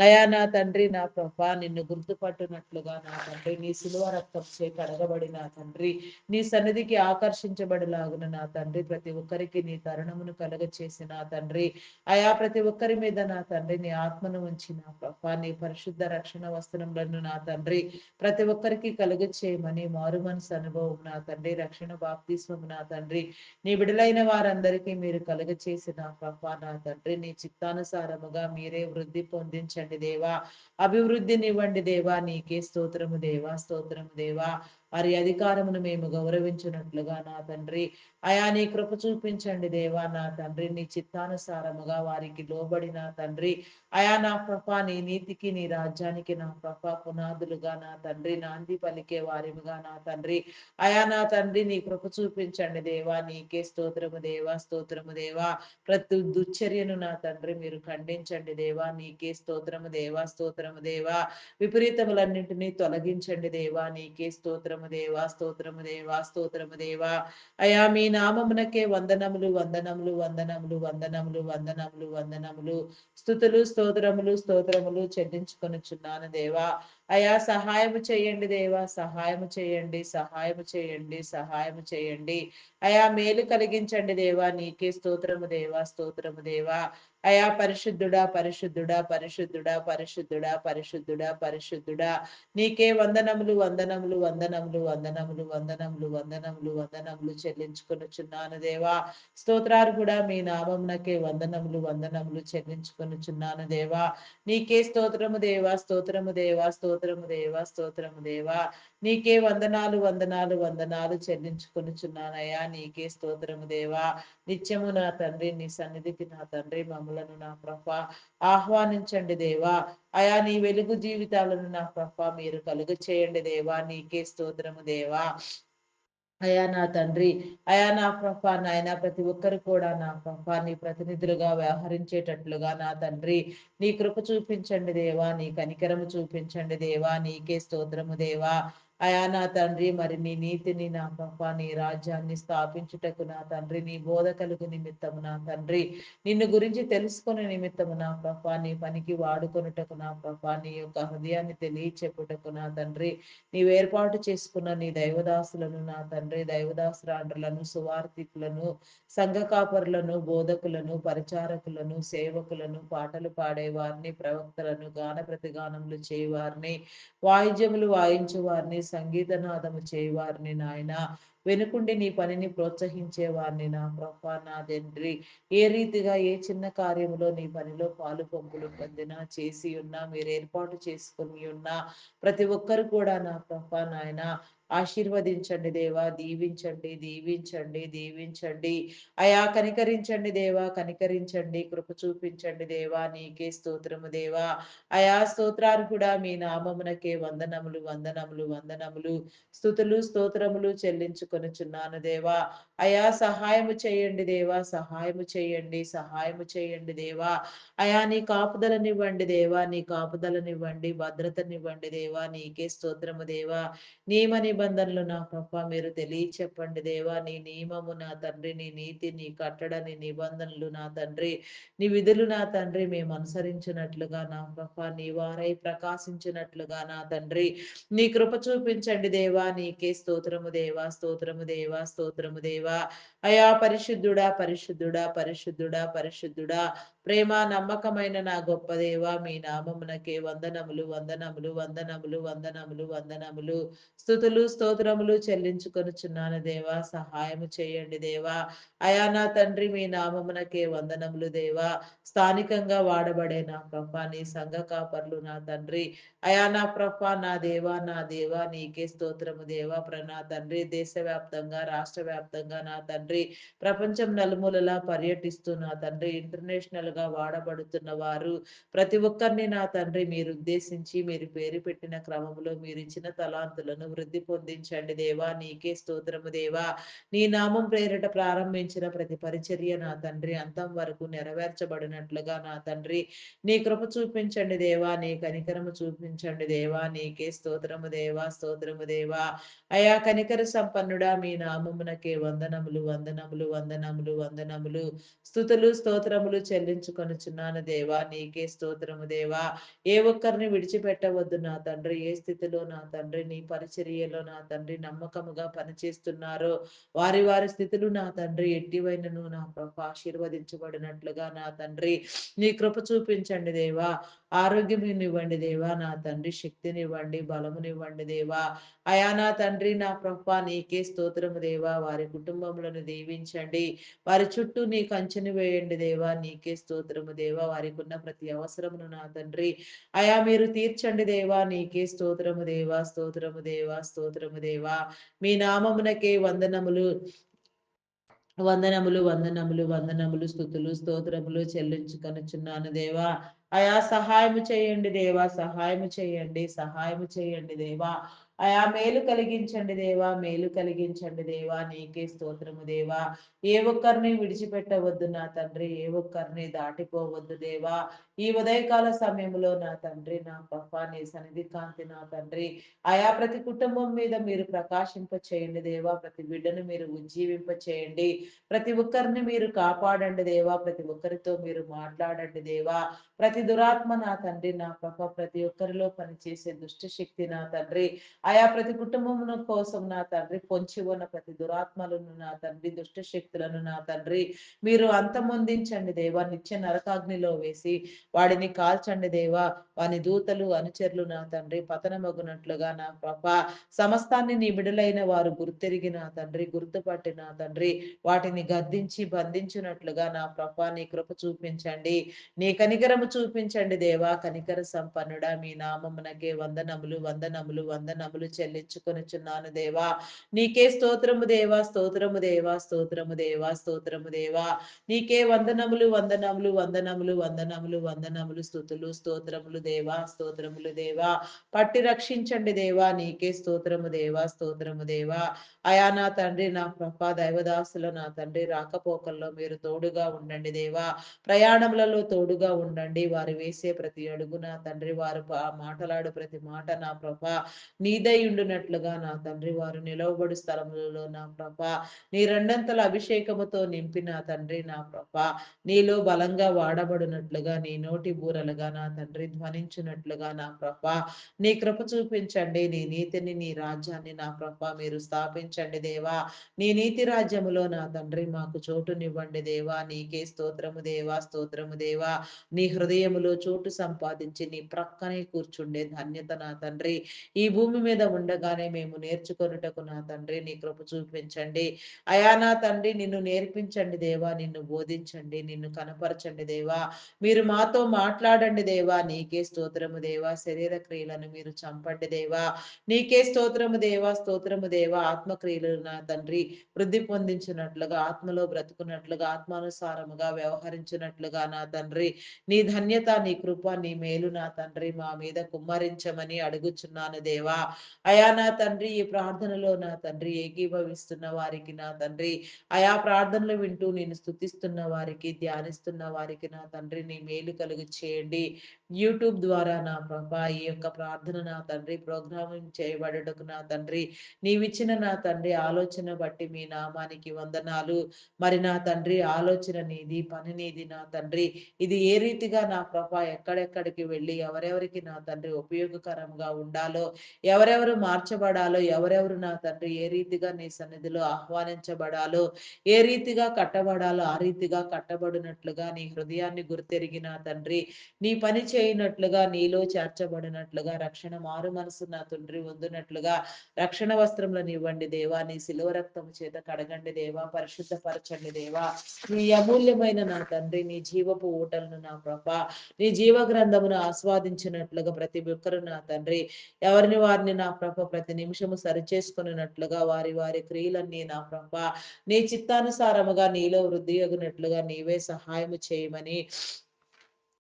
అయా నా తండ్రి నా ప్రభా నిన్ను గుర్తుపట్టునట్లుగా నా తండ్రి నీ సిలువ రక్తం చే కడగబడి నా తండ్రి నీ సన్నిధికి ఆకర్షించబడిలాగున నా తండ్రి ప్రతి ఒక్కరికి నీ తరుణమును కలగ చేసి నా తండ్రి అయా ప్రతి ఒక్కరి మీద నా తండ్రి నీ ఆత్మను ఉంచి నా ప్రభా నీ పరిశుద్ధ రక్షణ వస్త్రములను నా తండ్రి ప్రతి ఒక్కరికి కలుగ చేయమని మారు మనసు అనుభవం నా తండ్రి రక్షణ బాప్తిస్మము నా తండ్రి నీ విడులైన వారందరికీ మీరు కలుగ చేసి నా ప్రభా నా తండ్రి నీ చిత్తానుసారముగా మీరే వృద్ధి పొందించండి దేవా. అభివృద్ధినివ్వండి దేవా. నీకే స్తోత్రము దేవా. స్తోత్రము దేవా. వారి అధికారమును మేము గౌరవించినట్లుగా నా తండ్రి అయా నీ కృప చూపించండి దేవా. నా తండ్రి నీ చిత్తానుసారముగా వారికి లోబడి నా తండ్రి అయా నా ప్రభ నీ నీతికి నీ రాజ్యానికి నా ప్రభ పునాదులుగా నా తండ్రి నాంది పలికే వారిగా నా తండ్రి అయా నా తండ్రి నీ కృప చూపించండి దేవా. నీకే స్తోత్రము దేవా. స్తోత్రము దేవా. ప్రతి దుశ్చర్యను నా తండ్రి మీరు ఖండించండి దేవా. నీకే స్తోత్రము దేవా. స్తోత్రము దేవా. విపరీతములన్నింటినీ తొలగించండి దేవా. నీకే స్తోత్రము దేవా. స్తోత్రము దేవా. స్తోత్రము దేవా. అయా మీ నామమునకే వందనములు వందనములు వందనములు వందనములు వందనములు వందనములు స్థుతులు స్తోత్రములు స్తోత్రములు చెల్లించుకొనుచున్నాను దేవా. అయా సహాయము చేయండి దేవా. సహాయము చేయండి. సహాయము చేయండి. సహాయము చేయండి. అయా మేలు కలిగించండి దేవా. నీకే స్తోత్రము దేవా. స్తోత్రము దేవా. అయా పరిశుద్ధుడా పరిశుద్ధుడా పరిశుద్ధుడా పరిశుద్ధుడా పరిశుద్ధుడా పరిశుద్ధుడా నీకే వందనములు వందనములు వందనములు వందనములు వందనములు వందనములు వందనములు చెల్లించుకొనుచున్నాను దేవా. స్తోత్రార్హుడా మీ నామమునకే వందనములు వందనములు చెల్లించుకొనుచున్నాను దేవా. నీకే స్తోత్రము దేవా స్తోత్రము దేవా స్తోత్రము దేవా స్తోత్రము దేవా. నీకే వందనాలు వందనాలు వందనాలు చెల్లించుకొనుచున్నానయ్యా. నీకే స్తోత్రము దేవా. నిత్యము నా తండ్రి నీ సన్నిధికి నా తండ్రి మమ్మలను నా ప్రభ ఆహ్వానించండి దేవా. అయా నీ వెలుగు జీవితాలను నా ప్రభ మీరు కలుగ చేయండి దేవా. నీకే స్తోత్రము దేవా. అయా నా తండ్రి, అయా నా ప్రభా నాయన ప్రతి ఒక్కరు కూడా నా ప్రభా నీ ప్రతినిధులుగా వ్యవహరించేటట్లుగా నా తండ్రి నీ కృప చూపించండి దేవా. నీ కనికరము చూపించండి దేవా. నీకే స్తోత్రము దేవా. అయా నా తండ్రి మరి నీ నీతిని నా ప్రభా నీ రాజ్యాన్ని స్థాపించుటకు నా తండ్రి నీ బోధ కలుగు నిమిత్తము నా తండ్రి నిన్ను గురించి తెలుసుకునే నిమిత్తము నా ప్రభా నీ పనికి వాడుకొనుటకు నా ప్రభా నీ యొక్క హృదయాన్ని తెలియచెప్పుటకు నా తండ్రి నీవు ఏర్పాటు చేసుకున్న నీ దైవదాసులను నా తండ్రి దైవదాసురాండ్రులను సువార్థికులను సంఘ కాపరులను బోధకులను పరిచారకులను సేవకులను పాటలు పాడేవారిని ప్రవక్తలను గాన ప్రతిగానములు చేయవారిని వాయిద్యములు వాయించు వారిని సంగీతనాదము చేయవారిని నాయన వెనుకుండి నీ పనిని ప్రోత్సహించే వారిని నా ప్రభా నా తండ్రి ఏ రీతిగా ఏ చిన్న కార్యములో నీ పనిలో పాలు పంపులు పొందినా చేసి ఉన్నా మీరు ఏర్పాటు చేసుకుని ఉన్నా ప్రతి ఒక్కరు కూడా నా ప్రభా నాయన ఆశీర్వదించండి దేవా. దీవించండి దీవించండి దీవించండి. అయా కనికరించండి దేవా కనికరించండి. కృప చూపించండి దేవా. నీకే స్తోత్రము దేవా. అయా స్తోత్రార్హుడా మీ నామమునకే వందనములు వందనములు వందనములు స్తుతులు స్తోత్రములు చెల్లించుకొనుచున్నాను దేవా. అయా సహాయము చేయండి దేవా. సహాయము చేయండి సహాయము చేయండి దేవా. అయా నీ కాపుదలనివ్వండి దేవా. నీ కాపుదలనివ్వండి భద్రతనివ్వండి దేవా. నీకే స్తోత్రము దేవా. నియమ నిబంధనలు నా ప్రభ మీరు తెలియచెప్పండి దేవా. నీ నియమము నా తండ్రి నీ నీతి నీ కట్టడ నీ నిబంధనలు నా తండ్రి నీ విధులు నా తండ్రి మేము అనుసరించినట్లుగా నా ప్రభ నీ వారై ప్రకాశించినట్లుగా నా తండ్రి నీ కృప చూపించండి దేవా. నీకే స్తోత్రము దేవా స్తోత్రము దేవా స్తోత్రము దేవా. అయా పరిశుద్ధుడా పరిశుద్ధుడా పరిశుద్ధుడా పరిశుద్ధుడా ప్రేమ నమ్మకమైన నా గొప్ప దేవ మీ నామమునకే వందనములు వందనములు వందనములు వందనములు వందనములు స్తుతులు స్తోత్రములు చెల్లించుకొనుచున్నాను దేవా. సహాయము చేయండి దేవా. అయా నా తండ్రి మీ నామమునకే వందనములు దేవా. స్థానికంగా వాడబడే నా ప్రభ నీ సంఘ కాపర్లు నా తండ్రి అయా నా ప్రభ నా దేవా నా దేవా నీకే స్తోత్రము దేవా. నా తండ్రి దేశవ్యాప్తంగా రాష్ట్ర వ్యాప్తంగా నా తండ్రి ప్రపంచం నలుమూలలా పర్యటిస్తూ నా తండ్రి ఇంటర్నేషనల్ గా వాడబడుతున్న వారు ప్రతి ఒక్కరిని నా తండ్రి మీరు ఉద్దేశించి మీరు పేరు పెట్టిన క్రమంలో మీరు ఇచ్చిన తలాంతులను వృద్ధి పొందించండి దేవా. నీకే స్తోత్రము దేవా. నీ నామం పేరిట ప్రారంభించిన ప్రతి పరిచర్య నా తండ్రి అంతం వరకు నెరవేర్చబడినట్లుగా నా తండ్రి నీ కృప చూపించండి దేవా. నీ కనికరము చూపించండి దేవా. నీకే స్తోత్రము దేవా స్తోత్రము దేవా. అయా కనికర సంపన్నుడా మీ నామమునకే వందనములు వందనములు వందనములు వందనములు స్తుతులు స్తోత్రములు చెల్లించుకొనుచున్నాను దేవా. నీకే స్తోత్రము దేవా. ఏ ఒక్కరిని విడిచిపెట్టవద్దు నా తండ్రి. ఏ స్థితిలో నా తండ్రి నీ పరిచర్యలో నా తండ్రి నమ్మకముగా పనిచేస్తున్నారో వారి వారి స్థితులు నా తండ్రి ఎట్టివైనను నా ప్రభ ఆశీర్వదించబడినట్లుగా నా తండ్రి నీ కృప చూపించండి దేవా. ఆరోగ్యమునివ్వండి దేవా. నా తండ్రి శక్తినివ్వండి బలమునివ్వండి దేవా. అయా నా తండ్రి నా ప్రభ నీకే స్తోత్రము దేవా. వారి కుటుంబములను దీవించండి. వారి చుట్టూ నీ కంచెను వేయండి దేవా. నీకే స్తోత్రము దేవా. వారికి ఉన్న ప్రతి అవసరమును నా తండ్రి అయా మీరు తీర్చండి దేవా. నీకే స్తోత్రము దేవా స్తోత్రము దేవా స్తోత్రము దేవా. మీ నామమునకే వందనములు వందనములు వందనములు వందనములు స్తుతులు స్తోత్రములు చెల్లించుకొనుచున్నాను దేవా. అయా సహాయము చేయండి దేవా. సహాయము చేయండి సహాయము చేయండి దేవా. అయా మేలు కలిగించండి దేవా. మేలు కలిగించండి దేవా. నీకే స్తోత్రము దేవా. ఏ ఒక్కరిని విడిచిపెట్టవద్దు నా తండ్రి. ఏ ఒక్కరిని దాటిపోవద్దు దేవా. ఈ ఉదయకాల సమయంలో నా తండ్రి నా ప్రభా నీ సన్నిధి కాంతి నా తండ్రి అయా ప్రతి కుటుంబం మీద మీరు ప్రకాశింప చేయండి దేవా. ప్రతి బిడ్డను మీరు ఉజ్జీవింప చేయండి. ప్రతి ఒక్కరిని మీరు కాపాడండి దేవా. ప్రతి ఒక్కరితో మీరు మాట్లాడండి దేవా. ప్రతి దురాత్మ నా తండ్రి నా ప్రభ ప్రతి ఒక్కరిలో పనిచేసే దుష్ట శక్తి నా తండ్రి ఆయా ప్రతి కుటుంబమున కోసం నా తండ్రి పొంచి ఉన్న ప్రతి దురాత్మలను నా తండ్రి, దుష్ట శక్తులను నా తండ్రి మీరు అంతమొందించండి దేవా. నిత్య నరకాగ్నిలో వేసి వాడిని కాల్చండి దేవా. వాని దూతలు అనుచరులు నా తండ్రి పతనమగునట్లుగా నా ప్రభా సమస్తాన్ని నీ బిడలైన వారు గుర్తెరిగి నా తండ్రి గుర్తుపట్టి నా తండ్రి వాటిని గద్దించి బంధించినట్లుగా నా ప్రభా నీ కృప చూపించండి. నీ కనికరము చూపించండి దేవా. కనికర సంపన్నుడా మీ నామమునకే వందనములు వందనములు వందనములు చెల్లించుకొనుచున్నాను దేవా. నీకే స్తోత్రము దేవా, స్తోత్రము దేవా, స్తోత్రము దేవా, స్తోత్రము దేవా. నీకే వందనములు వందనములు వందనములు వందనములు వందనములు స్తుతులు స్తోత్రములు దేవా, స్తోత్రములు దేవా. పట్టి రక్షించండి దేవా. నీకే స్తోత్రము దేవా, స్తోత్రము దేవా. అయా నా తండ్రి నా ప్రభా దైవదాసుల నా తండ్రి రాకపోకల్లో మీరు తోడుగా ఉండండి దేవా. ప్రయాణములలో తోడుగా ఉండండి. వారు వేసే ప్రతి అడుగు నా తండ్రి వారు మాటలాడు ప్రతి మాట నా ప్రభా నీదై ఉండునట్లుగా నా తండ్రి వారు నిలవబడు స్థలములలో నా ప్రభా నీ రెండంతల అభిషేకముతో నింపి నా తండ్రి నా ప్రభా నీలో బలంగా వాడబడినట్లుగా నీ నోటి బూరలుగా నా తండ్రి ధ్వనించినట్లుగా నా ప్రభా నీ కృప చూపించండి. నీ నీతిని నీ రాజ్యాన్ని నా ప్రభా మీరు స్థాపించండి దేవా. నీ నీతి రాజ్యములో నా తండ్రి మాకు చోటునివ్వండి దేవా. నీకే స్తోత్రము దేవా, స్తోత్రము దేవా. నీ హృదయములో చోటు సంపాదించి నీ ప్రక్కనే కూర్చుండే ధన్యత నా తండ్రి ఈ భూమి మీద ఉండగానే మేము నేర్చుకొనుటకు నా తండ్రి నీ కృప చూపించండి. అయా నా తండ్రి నిన్ను నేర్పించండి దేవా. నిన్ను బోధించండి, నిన్ను కనపరచండి దేవా. మీరు మాతో మాట్లాడండి దేవా. నీకే స్తోత్రము దేవా. శరీర క్రియలను మీరు చంపండి దేవా. నీకే స్తోత్రము దేవా, స్తోత్రము దేవా. ఆత్మక్రియలు నా తండ్రి వృద్ధి పొందించినట్లుగా ఆత్మలో బ్రతుకున్నట్లుగా ఆత్మానుసారముగా వ్యవహరించినట్లుగా నా తండ్రి నీ ధన్యత నీ కృప నీ మేలు నా తండ్రి మా మీద కుమ్మరించమని అడుగుచున్నాను దేవా. అయా నా తండ్రి ఈ ప్రార్థనలో నా తండ్రి ఏకీభవిస్తున్న వారికి నా తండ్రి ఆయా ప్రార్థనలు వింటూ నేను స్తుతిస్తున్న వారికి ధ్యానిస్తున్న వారికి నా తండ్రి నీ మేలు కలుగు చేయండి. యూట్యూబ్ ద్వారా నా ప్రభా ఈ యొక్క ప్రార్థన నా తండ్రి ప్రోగ్రామింగ్ చేయబడుటకు నా తండ్రి నీవిచ్చిన నా తండ్రి ఆలోచన బట్టి మీ నామానికి వందనాలు. మరి నా తండ్రి ఆలోచన నీది, పని నీది నా తండ్రి. ఇది ఏ రీతిగా నా ప్రభా ఎక్కడెక్కడికి వెళ్ళి ఎవరెవరికి నా తండ్రి ఉపయోగకరంగా ఉండాలో, ఎవరెవరు మార్చబడాలో, ఎవరెవరు నా తండ్రి ఏ రీతిగా నీ సన్నిధిలో ఆహ్వానించబడాలో, ఏ రీతిగా కట్టబడాలో ఆ రీతిగా కట్టబడినట్లుగా నీ హృదయాన్ని గుర్తెరిగిన తండ్రి నీ పని చేయనట్లుగా నీలో చేర్చబడినట్లుగా రక్షణ మారు మనసు నా తండ్రి పొందినట్లుగా రక్షణ వస్త్రములను ఇవ్వండి దేవా. నీ శిలువ రక్తము చేత కడగండి దేవా. పరిశుద్ధపరచండి దేవా. నీ అమూల్యమైన నా తండ్రి నీ జీవపు ఊటలను నా ప్రభా నీ జీవ గ్రంథమును ఆస్వాదించినట్లుగా ప్రతి ఒక్కరు నా తండ్రి ఎవరిని వారిని నా ప్రభ ప్రతి నిమిషము సరిచేసుకున్నట్లుగా వారి వారి క్రియలన్నీ నా ప్రభ నీ చిత్తానుసారముగా నీలో వృద్ధి అగునట్లుగా నీవే సహాయము చేయమని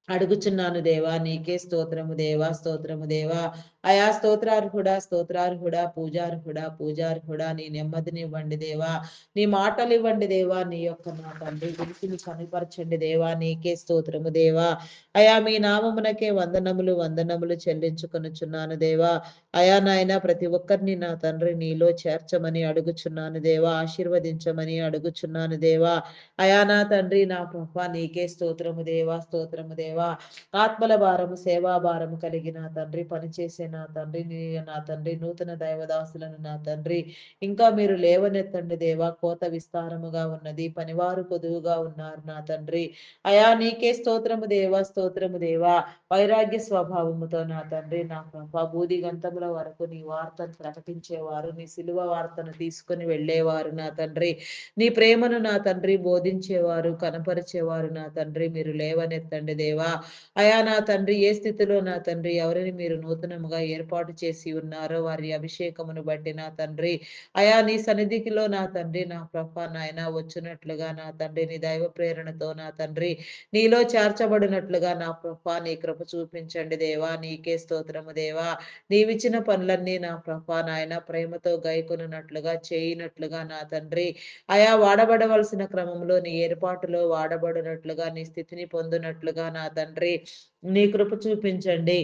అడుగుచున్నాను దేవా. నీకే స్తోత్రము దేవా, స్తోత్రము దేవా. అయా స్తోత్రార్హుడా, స్తోత్రార్హుడా, పూజార్హుడా, పూజార్హుడా. నీ నెమ్మదిని ఇవ్వండి దేవా. నీ మాటలు ఇవ్వండి దేవా. నీ యొక్క నా తండ్రి వినికిని కనిపరచండి దేవా. నీకే స్తోత్రము దేవా. అయా మీ నామమునకే వందనములు వందనములు చెల్లించుకొనుచున్నాను దేవా. అయా నాయన ప్రతి ఒక్కరిని నా తండ్రి నీలో చేర్చమని అడుగుచున్నాను దేవా. ఆశీర్వదించమని అడుగుచున్నాను దేవా. అయా నా తండ్రి నా ప్రభా నీకే స్తోత్రము దేవా, స్తోత్రము దేవా. ఆత్మల భారము సేవా భారము కలిగిన తండ్రి పనిచేసే నా తండ్రి నా తండ్రి నూతన దైవదాసులను నా తండ్రి ఇంకా మీరు లేవనెత్తండి దేవా. కోత విస్తారముగా ఉన్నది, పనివారు పొదువుగా ఉన్నారు నా తండ్రి. అయా నీకే స్తోత్రము దేవా, స్తోత్రము దేవా. వైరాగ్య స్వభావముతో నా తండ్రి నా ప్రభా బూది గంతముల వరకు నీ వార్తను ప్రకటించేవారు, నీ సిలువ వార్తను తీసుకుని వెళ్ళేవారు నా తండ్రి. నీ ప్రేమను నా తండ్రి బోధించేవారు, కనపరిచేవారు నా తండ్రి మీరు లేవనెత్తండి దేవా. అయా నా తండ్రి ఏ స్థితిలో నా తండ్రి ఎవరిని మీరు నూతనముగా ఏర్పాటు చేసి ఉన్నారో వారి అభిషేకమును బట్టి నా తండ్రి అయా నీ సన్నిధికిలో నా తండ్రి నా ప్రభ నాయన వచ్చినట్లుగా నా తండ్రి నీ దైవ ప్రేరణతో నా తండ్రి నీలో చేర్చబడినట్లుగా నా ప్రభ నీ కృప చూపించండి దేవా. నీకే స్తోత్రము దేవా. నీవిచ్చిన పనులన్నీ నా ప్రభ నాయన ప్రేమతో గైకొనున్నట్లుగా చేయనట్లుగా నా తండ్రి అయా వాడబడవలసిన క్రమంలో నీ ఏర్పాటులో వాడబడినట్లుగా నీ స్థితిని పొందినట్లుగా నా తండ్రి నీ కృప చూపించండి.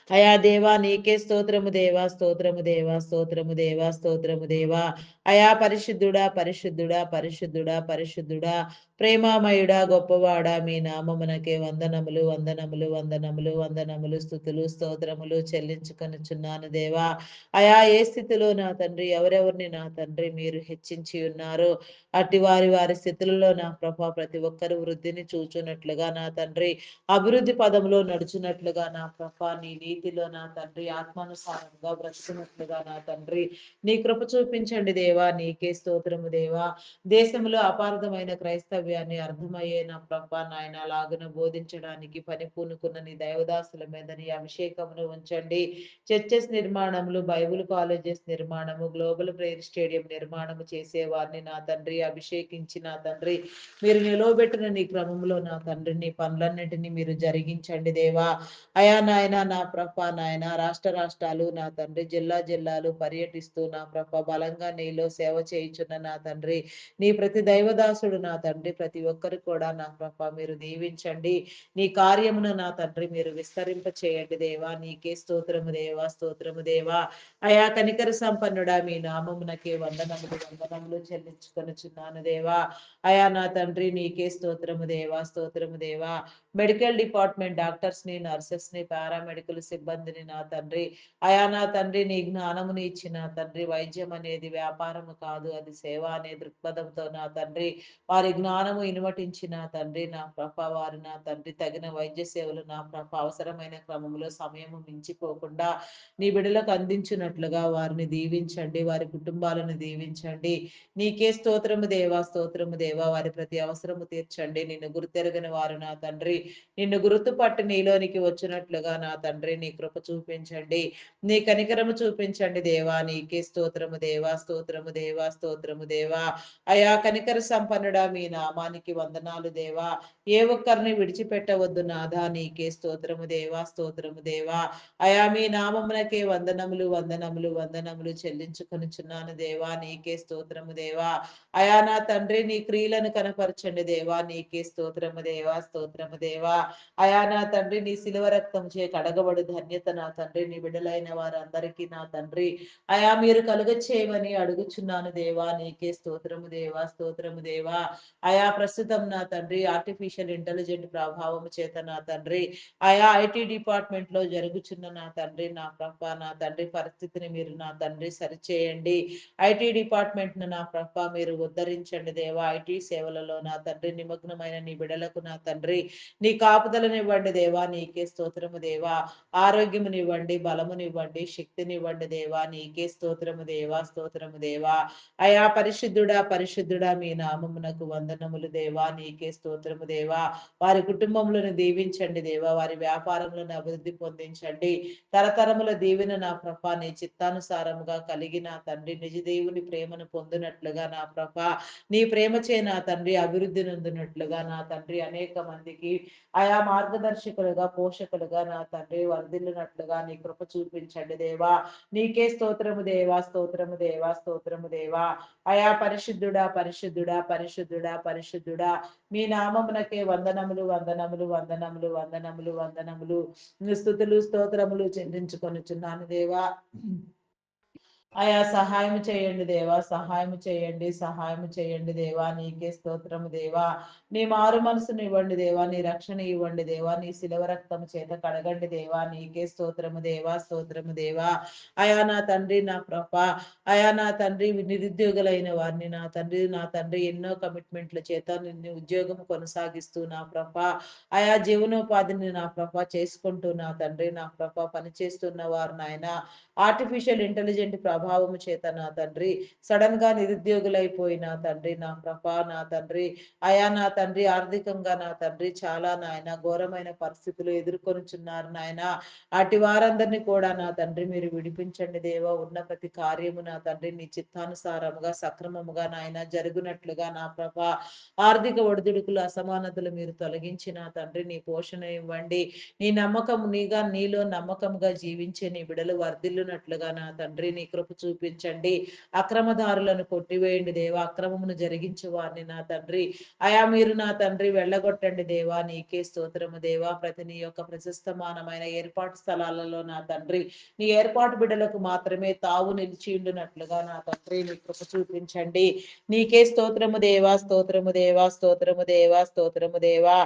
అయా దేవా నీకే స్తోత్రము దేవా, స్తోత్రము దేవా, స్తోత్రము దేవా, స్తోత్రము దేవా. అయా పరిశుద్ధుడా, పరిశుద్ధుడా, పరిశుద్ధుడా, పరిశుద్ధుడా, ప్రేమామయుడా, గొప్పవాడా, మీ నామమునకే వందనములు, వందనములు, వందనములు, వందనములు, స్తుతులు, స్తోత్రములు చెల్లించుకొనుచున్నాను దేవా. అయా ఏ స్థితిలో నా తండ్రి ఎవరెవరిని నా తండ్రి మీరు హెచ్చించి ఉన్నారు, అట్టి వారి వారి స్థితులలో నా ప్రభా ప్రతి ఒక్కరు వృద్ధిని చూచున్నట్లుగా నా తండ్రి, అభివృద్ధి పదంలో నడుచున్నట్లుగా నా ప్రభా, నీ నీతిలో నా తండ్రి ఆత్మానుసారంగా బ్రతుకున్నట్లుగా నా తండ్రి నీ కృప చూపించండి దేవా. నీకే స్తోత్రము దేవా. దేశంలో అపార్థమైన క్రైస్తవ్యాన్ని అర్థమయ్యే నా ప్రభా నాయన లాగున బోధించడానికి పని పూనుకున్న నీ దైవదాసుల మీద నీ అభిషేకమును ఉంచండి. చర్చెస్ నిర్మాణములు, బైబుల్ కాలేజెస్ నిర్మాణము, గ్లోబల్ ప్రేయర్ స్టేడియం నిర్మాణము చేసేవారిని నా తండ్రి అభిషేకించి నా తండ్రి మీరు నిలవబెట్టిన నీ క్రమంలో నా తండ్రి నీ పనులన్నిటినీ మీరు జరిగించండి దేవా. అయా నాయన నా ప్రభ నాయన రాష్ట్ర రాష్ట్రాలు నా తండ్రి జిల్లా జిల్లాలు పర్యటిస్తూ నా ప్రభ బలంగా నీలో సేవ చేయించున్న నా తండ్రి నీ ప్రతి దైవదాసుడు నా తండ్రి ప్రతి ఒక్కరు కూడా నా ప్రభ మీరు దీవించండి. నీ కార్యమును నా తండ్రి మీరు విస్తరింప చేయండి దేవా. నీకే స్తోత్రము దేవా, స్తోత్రము దేవా. అయా కనికర సంపన్నుడా మీ నామమునకే వందనములు, వందనములు చెల్లించుకొనుచున్నాను దేవా. అయా నా తండ్రి నీకే స్తోత్రము దేవా, స్తోత్రము దేవా. మెడికల్ డిపార్ట్మెంట్ డాక్టర్స్‌ని, నర్సెస్‌ని, పారామెడికల్ సిబ్బందిని నా తండ్రి, అయా నా తండ్రి నీ జ్ఞానముని ఇచ్చి నా తండ్రి వైద్యం అనేది వ్యాపారము కాదు, అది సేవ అనే దృక్పథంతో నా తండ్రి వారి జ్ఞానము ఇనుమటించి నా తండ్రి నా ప్రభ వారు నా తండ్రి తగిన వైద్య సేవలు నా ప్రభ అవసరమైన క్రమంలో సమయము మించిపోకుండా నీ బిడ్డలకు అందించినట్లుగా వారిని దీవించండి, వారి కుటుంబాలను దీవించండి. నీకే స్తోత్రము దేవా, స్తోత్రము దేవా. వారి ప్రతి అవసరము తీర్చండి. నిన్ను గుర్తెరగని వారు నా తండ్రి నిన్ను గుర్తుపట్టి నీలోనికి వచ్చినట్లుగా నా తండ్రి నీ కృప చూపించండి. నీ కనికరము చూపించండి దేవా. నీకే స్తోత్రము దేవా, స్తోత్రము దేవా, స్తోత్రము దేవా. అయా కనికర సంపన్నుడా మీ నామానికి వందనాలు దేవా. ఏ ఒక్కరిని విడిచిపెట్టవద్దు నాథా. నీకే స్తోత్రము దేవా, స్తోత్రము దేవా. అయా మీ నామమునకే వందనములు, వందనములు, వందనములు చెల్లించుకొనుచున్నాను దేవా. నీకే స్తోత్రము దేవా. అయా నా తండ్రి నీ క్రియలను కనపరచండి దేవా. నీకే స్తోత్రము దేవా, స్తోత్రము దేవా. అయా నా తండ్రి నీ శిలువ రక్తం చే కడగబడు ధన్యత నా తండ్రి నీ బిడ్డలైన వారందరికీ నా తండ్రి అయా మీరు కలుగ చేయమని అడుగుచున్నాను దేవా. నీకే స్తోత్రము దేవా, స్తోత్రము దేవా. అయా ప్రస్తుతం నా తండ్రి ఆర్టిఫిషియల్ ఇంటెలిజెంట్ ప్రభావము చేత నా తండ్రి అయా ఐటీ డిపార్ట్మెంట్ లో జరుగుచున్న నా తండ్రి నా ప్రభ నా తండ్రి పరిస్థితిని మీరు నా తండ్రి సరిచేయండి. ఐటీ డిపార్ట్మెంట్ ను నా ప్రభ మీరు ఉద్ధరించండి దేవా. ఐటీ సేవలలో నా తండ్రి నిమగ్నమైన నీ బిడలకు నా తండ్రి నీ కాపుదలనివ్వండి దేవా. నీకే స్తోత్రము దేవా. ఆరోగ్యమునివ్వండి, బలమునివ్వండి, శక్తినివ్వండి దేవా. నీకే స్తోత్రము దేవా, స్తోత్రము దేవా. అయా పరిశుద్ధుడా, పరిశుద్ధుడా మీ నామమునకు వందనములు దేవా. నీకే స్తోత్రము దేవా. వారి కుటుంబములను దీవించండి దేవా. వారి వ్యాపారములను అభివృద్ధి పొందించండి. తరతరముల దీవెన నా ప్రభ నీ చిత్తానుసారముగా కలిగిన తండ్రి నిజ దేవుని ప్రేమను పొందినట్లుగా నా ప్రభ నీ ప్రేమచే నా తండ్రి అభివృద్ధి నొందినట్లుగా నా తండ్రి అనేక మందికి ఆయా మార్గదర్శకులుగా పోషకులుగా నా తండ్రి వర్ధిల్లునట్లుగా నీ కృప చూపించండి దేవా. నీకే స్తోత్రము దేవా, స్తోత్రము దేవా, స్తోత్రము దేవా. అయా పరిశుద్ధుడా, పరిశుద్ధుడా, పరిశుద్ధుడా, పరిశుద్ధుడా మీ నామమునకే వందనములు, వందనములు, వందనములు, వందనములు, వందనములు, స్తుతులు స్తోత్రములు చెల్లించుకొనుచున్నాను దేవా. అయా సహాయం చేయండి దేవా, సహాయం చేయండి, సహాయం చేయండి దేవా. నీకే స్తోత్రము దేవా. నీ మారు మనసును ఇవ్వండి దేవా. నీ రక్షణ ఇవ్వండి దేవా. నీ శిలవ రక్తము చేత కడగండి దేవా. నీకే స్తోత్రము దేవా, స్తోత్రము దేవా. అయా నా తండ్రి నా ప్రభ అయా నా తండ్రి నిరుద్యోగులైన వారిని నా తండ్రి నా తండ్రి ఎన్నో కమిట్మెంట్ల చేత నిన్ను ఉద్యోగం కొనసాగిస్తూ నా ప్రభ అయా జీవనోపాధిని నా ప్రభ చేసుకుంటూ నా తండ్రి నా ప్రభ పనిచేస్తున్న వారు నాయన ఆర్టిఫిషియల్ ఇంటెలిజెంట్ ప్రభావము చేత నా తండ్రి సడన్ గా నిరుద్యోగులైపోయిన తండ్రి నా ప్రభ నా తండ్రి అయా నా తండ్రి ఆర్థికంగా నా తండ్రి చాలా నాయన ఘోరమైన పరిస్థితులు ఎదుర్కొనుచున్నారు నాయన. అటు వారందరినీ కూడా నా తండ్రి మీరు విడిపించండి దేవా. ఉన్న ప్రతి కార్యము నా తండ్రి నీ చిత్తానుసారముగా సక్రమముగా నాయన జరుగునట్లుగా నా ప్రభ ఆర్థిక ఒడిదుడుకులు అసమానతలు మీరు తొలగించి నా తండ్రి నీ పోషణ ఇవ్వండి. నీ నమ్మకం నీలో నమ్మకంగా జీవించే నీ బిడలు వర్ధిల్లునట్లుగా నా తండ్రి నీ కృప చూపించండి. అక్రమదారులను కొట్టివేయండి దేవా, అక్రమమును జరిగించు వారిని నా తండ్రి. అయా మీరు నా తండ్రి వెళ్ళగొట్టండి దేవా, నీకే స్తోత్రము దేవా. ప్రతి నీ యొక్క ప్రశస్తమానమైన ఏర్పాటు స్థలాలలో నా తండ్రి, నీ ఏర్పాటు బిడ్డలకు మాత్రమే తావు నిలిచి ఉండునట్లుగా నా తండ్రి నీ కృప చూపించండి. నీకే స్తోత్రము దేవా, స్తోత్రము దేవా, స్తోత్రము దేవా, స్తోత్రము దేవా.